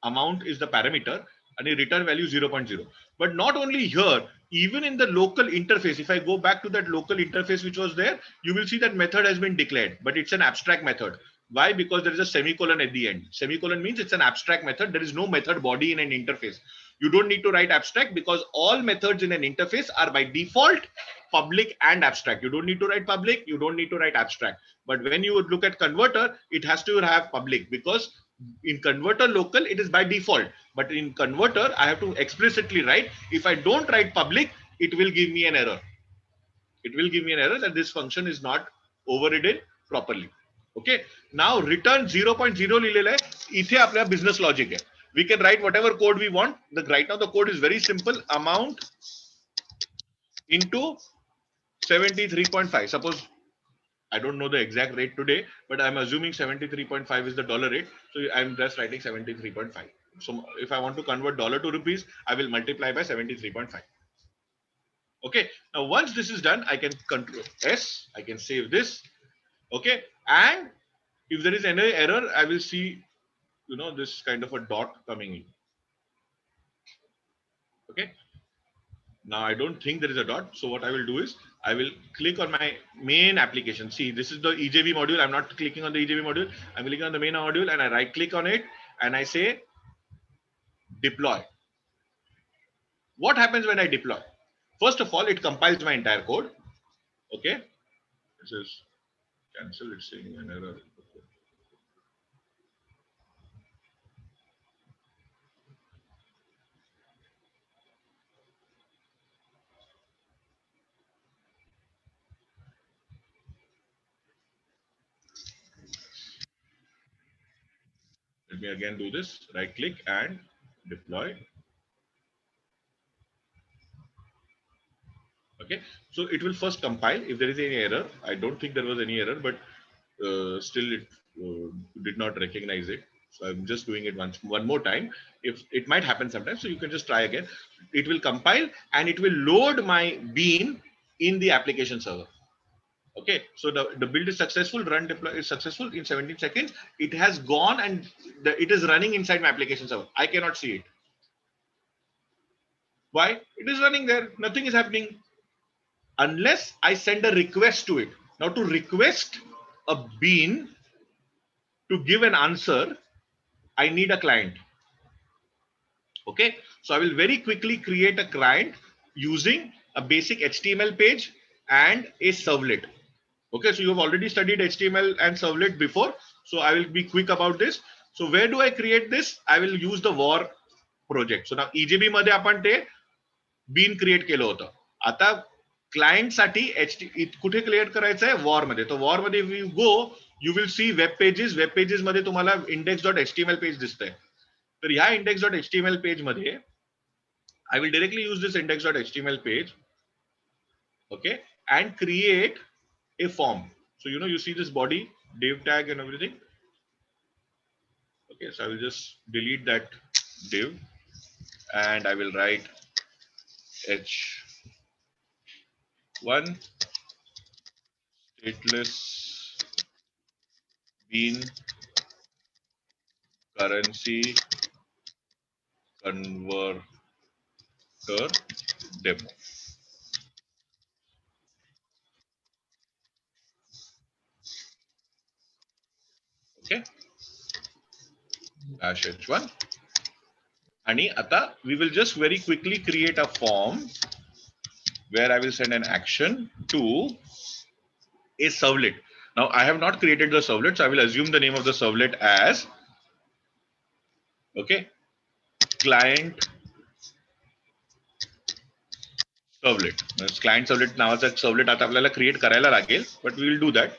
amount is the parameter, and a return value 0.0. But not only here, even in the local interface, if I go back to that local interface which was there, you will see that method has been declared, but it's an abstract method. Why? Because there is a semicolon at the end. Semicolon means it's an abstract method. There is no method body in an interface. You don't need to write abstract because all methods in an interface are by default public and abstract. You don't need to write public, you don't need to write abstract. But when you would look at converter, it has to have public, because in converter local it is by default, but in converter I have to explicitly write. If I don't write public, it will give me an error. It will give me an error that this function is not overridden properly. Okay, now return 0.0 लिहिलेलं आहे. इथे आपल्या business logic आहे. We can write whatever code we want. Right now the code is very simple. Amount into 73.5. Suppose I don't know the exact rate today, but I'm assuming 73.5 is the dollar rate. So I'm just writing 73.5. So if I want to convert dollar to rupees, I will multiply by 73.5. Okay. Now once this is done, I can control S. I can save this. Okay. And if there is any error, I will see this kind of a dot coming in. Okay. Now I don't think there is a dot. So what I will do is I will click on my main application. See, this is the EJB module. I'm not clicking on the EJB module. I'm clicking on the main module and I right click on it and I say deploy. What happens when I deploy? First of all, it compiles my entire code. Okay. This is cancel. It's saying an error. Let me again do this. Right click and deploy. Okay, so it will first compile. If there is any error, I don't think there was any error, but still it did not recognize it. So I'm just doing it one more time. If it might happen sometimes, so you can just try again. It will compile and it will load my bean in the application server. Okay, so the build is successful, run deploy is successful in 17 seconds. It has gone and it is running inside my application server. I cannot see it. Why? It is running there. Nothing is happening unless I send a request to it. Now to request a bean to give an answer, I need a client. Okay, so I will very quickly create a client using a basic HTML page and a servlet. Okay, so you have already studied HTML and servlet before, so I will be quick about this. So where do I create this? I will use the war project. So now EJB मध्ये आपण ते bean create केलं होतं. आता client साठी कुठे create करायचं आहे? वॉर मध्ये. तर वॉर मध्ये if you go, you will see web pages मध्ये तुम्हाला index.html पेज दिसतंय. तर ह्या index.html पेज मध्ये I will directly use this index.html page, okay, and create a form. So you see this body, div tag and everything. Okay, so I will just delete that div and I will write h1 stateless bean currency converter demo. Okay, -h1. And ata we will just very quickly create a form where I will send an action to a servlet. Now I have not created the servlet, so I will assume the name of the servlet as client servlet. Client servlet नावाचा servlet आता आपल्याला create करायला लागेल, but we will do that.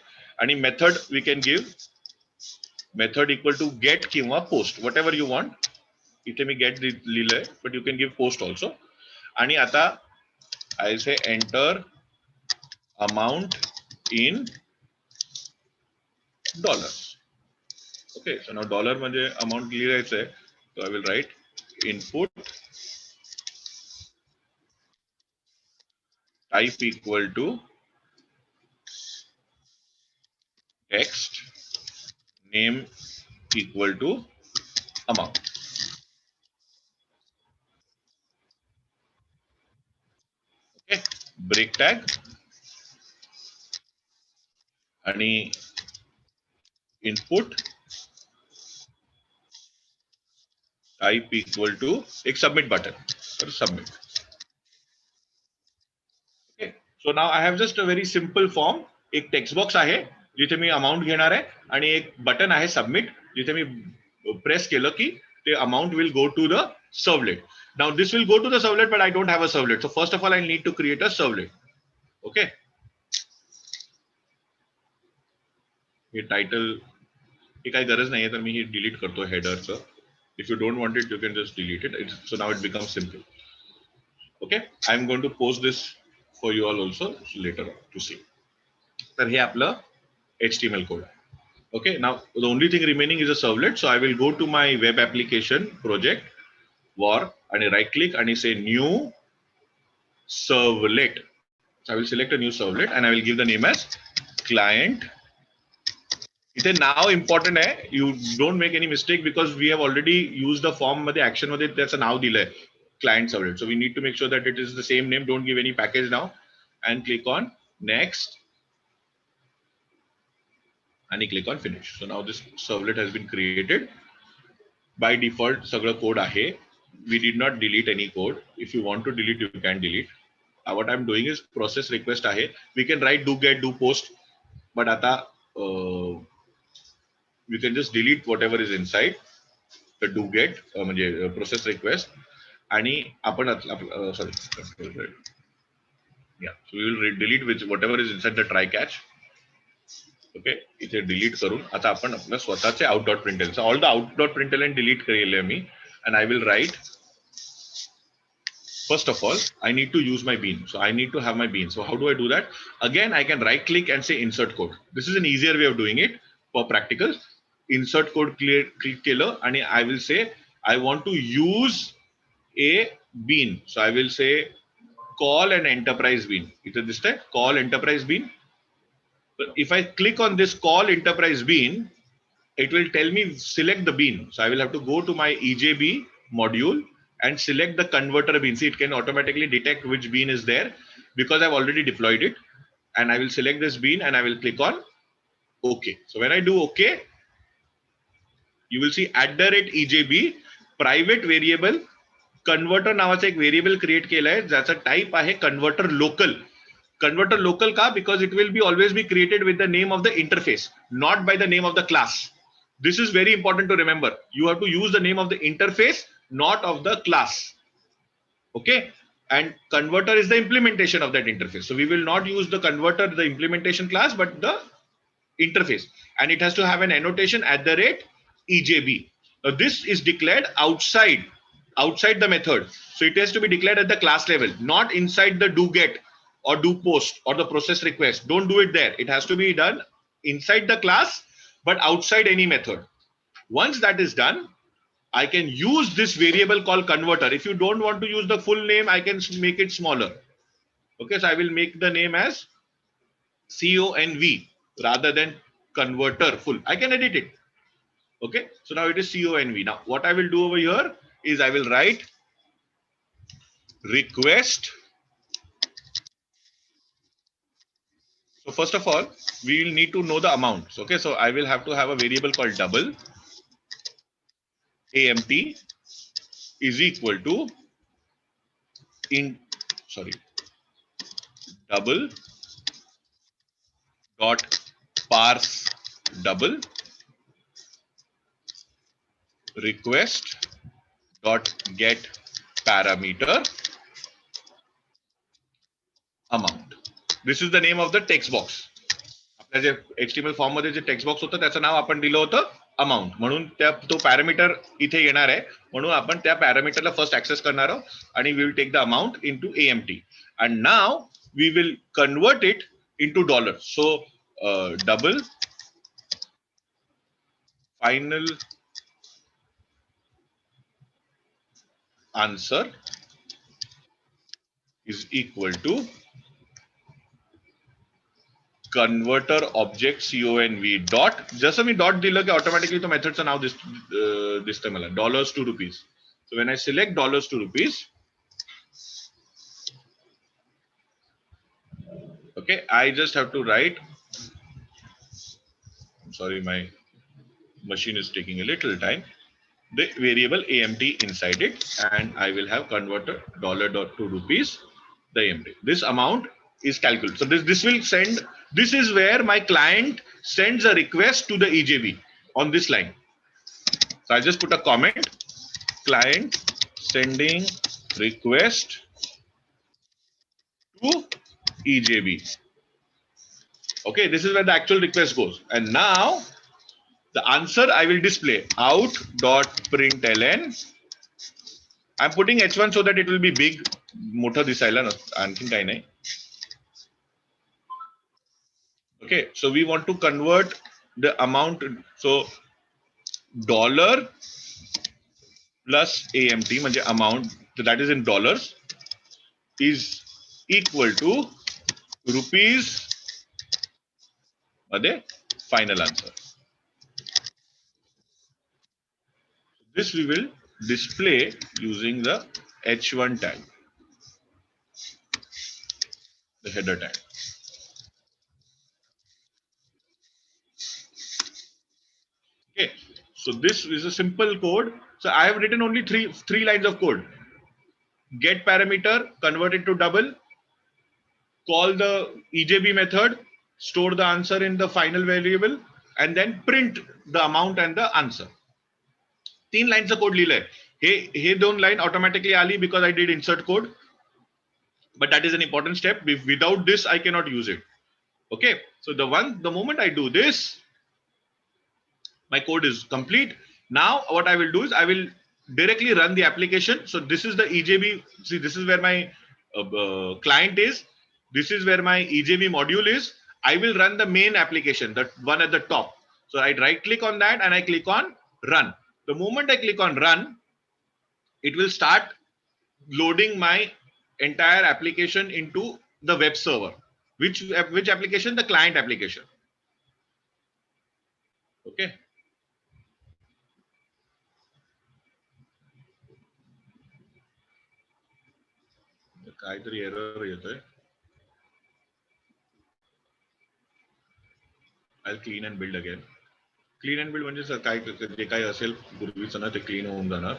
आणि method we can give method equal to get किंवा post, whatever you want. इथे मी get लिहिलंय, but you can give post also. आणि आता I say enter amount in dollars. Okay, so now dollar म्हणजे amount लिहायचं आहे, so I will write input type equal to text, name equal to amount. Okay, break tag आणि input type equal to एक submit button. So submit. Okay, so now I have just a very simple form. एक text box आहे जिथे मी amount घेणार आहे आणि एक button आहे submit जिथे मी press केलं की the amount will go to the servlet. Now this will go to the servlet, but I don't have a servlet. So first of all, I need to create a servlet. Okay. Hey title ही काही गरज नाहीये तर मी ही delete करतो header चं. If you don't want it, you can just delete it. So now it becomes simple. Okay, I'm going to post this for you all also later on to see. तर हे आपलं HTML code. Okay, now the only thing remaining is a servlet. So I will go to my web application project war and right click and say new servlet. So I will select a new servlet and I will give the name as client इथे नाव important आहे. You don't make any mistake because we have already use the form मध्ये action मध्ये त्याचं नाव दिलंय client servlet. So we need to make sure that it is the same name. Don't give any package नाव and click on next आणि click on finish. So नाव this servlet has been created. By default सगळं code आहे. We did not delete any code. If you want to delete, you can delete. What I'm doing is process request आहे. We can write do get, do post, but आता we can just delete whatever is inside the do get म्हणजे process request आणि आपण sorry, yeah, so we will delete with whatever is inside the try catch. Okay, इथे delete करून आता आपण आपल्या स्वतःचे out dot println, all the out dot println delete केले मी. And I will write first of all I need to use my bean, so I need to have my bean. So how do I do that? Again, I can right click and say insert code. This is an easier way of doing it for practical. Insert code click केलं आणि I will say I want to use a bean. So I will say call an enterprise bean. इथे दिसतंय call enterprise bean. If I click on this call enterprise bean, it will tell me select the bean. So I will have to go to my EJB module and select the converter bean. See, it can automatically detect which bean is there because I've already deployed it. And I will select this bean and I will click on OK. So when I do OK, you will see @EJB private variable converter नावाचा एक variable create केलाय ज्याचा type आहे converter local. Converter local का? Because it will be always be created with the name of the interface, not by the name of the class. This is very important to remember. You have to use the name of the interface, not of the class. Okay, and converter is the implementation of that interface. So we will not use the converter, the implementation class, but the interface, and it has to have an annotation @EJB. Now this is declared outside the method. So it has to be declared at the class level, not inside the do get or do post or the process request. Don't do it there. It has to be done inside the class but outside any method. Once that is done, I can use this variable called converter. If you don't want to use the full name, I can make it smaller. Okay, so I will make the name as CONV rather than converter full. I can edit it. Okay, so now it is CONV. Now what I will do over here is I will write request. So first of all, we will need to know the amounts. Okay, so I will have to have a variable called double AMT is equal to double dot parse double request dot get parameter amount. This is the name of the text box. आपल्या जे HTML form मध्ये जे text box होतं त्याचं नाव आपण दिलं होतं amount म्हणून. तो parameter इथे येणार आहे म्हणून आपण त्या पॅरामीटरला फर्स्ट ऍक्सेस करणार आहोत आणि we will take the amount into AMT and now we will convert it into dollar. So double final answer is equal to converter object conv dot. जसं मी डॉट दिलं की ऑटोमॅटिकली तो मेथडचं नाव दिसतंय मला $2 to rupees. So when I select $2 to rupees, okay, I just have to write, sorry, my machine is taking a little time, the variable AMT inside it, and I will have converter $2 rupees the AMT. This amount is calculated. So this will send. This is where my client sends a request to the EJB on this line. So I just put a comment: client sending request to EJB. Okay, this is where the actual request goes, and now the answer I will display out.println. I'm putting H1 so that it will be big. मोठं दिसायला आणखीन काही नाही. Okay, so we want to convert the amount. So dollar plus AMT म्हणजे amount, so that is in dollars, is equal to rupees मध्ये final answer. This we will display using the H1 tag, the header tag. Okay, so this is a simple code. So I have written only three lines of code. Get parameter, convert it to double, call the EJB method, store the answer in the final variable, and then print the amount and the answer. 3 lines of code लिहिलंय. हे 2 line automatically आली because I did insert code. But that is an important step. Without this, I cannot use it. Okay. So the moment I do this, my code is complete. Now what I will do is I will directly run the application. So this is the EJB. See, this is where my client is. This is where my EJB module is. I will run the main application, that one at the top. So I right click on that and I click on run. The moment I click on run, it will start loading my entire application into the web server. Which application? The client application. Okay. काहीतरी error येतोय. I'll clean and build again. Clean and build म्हणजे काय जे काय असेल पूर्वीचं ना ते clean होऊन जाणार.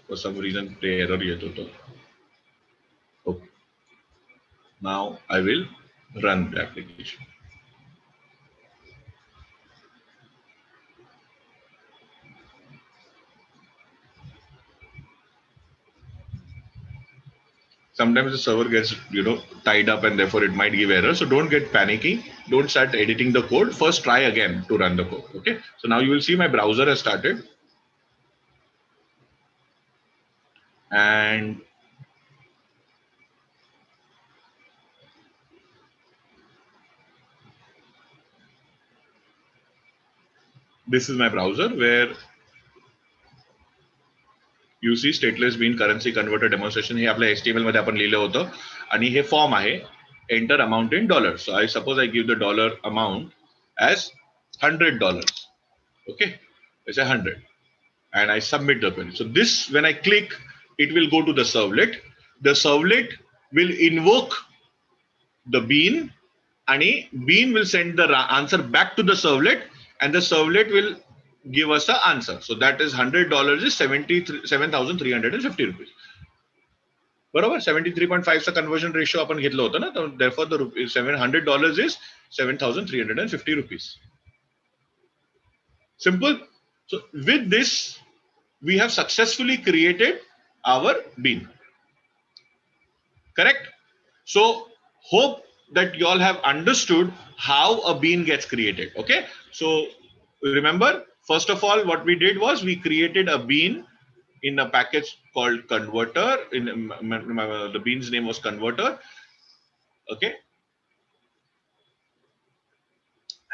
For some reason ते error येत होतं. Okay. Now I will run the application. Sometimes the server gets tied up and therefore it might give error. So don't get panicky. Don't start editing the code. First try again to run the code. Okay. So now you will see my browser has started. And this is my browser where you see stateless bean currency converter demonstration. हे आपल्या HTML मध्ये आपण लिहिलं होतं आणि हे form आहे. Enter amount in dollars. So I suppose I give the dollar amount as $100. Okay, it's 100, and I submit the query. So this, when I click, it will go to the servlet. The servlet will invoke the bean, and bean will send the answer back to the servlet, and the servlet will give us the answer. So that is $100 is 7,350 rupees. बरोबर 73.5 चा conversion ratio आपण घेतलं होतं ना, तर therefore the $700 is 7,350 rupees. Simple. So with this we have successfully created our bean. Correct? So hope that you all have understood how a bean gets created. Okay, so remember, first of all, what we did was we created a bean in a package called converter. The bean's name was converter. Okay,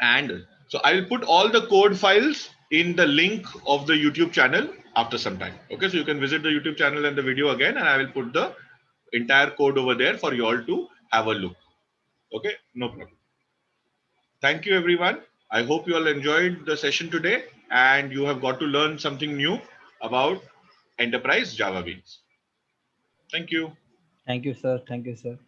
and so I will put all the code files in the link of the YouTube channel after some time. Okay, so you can visit the YouTube channel and the video again, and I will put the entire code over there for you all to have a look. Okay, no problem. Thank you, everyone. I hope you all enjoyed the session today and you have got to learn something new about enterprise Java beans. Thank you.
Thank you, sir. Thank you, sir.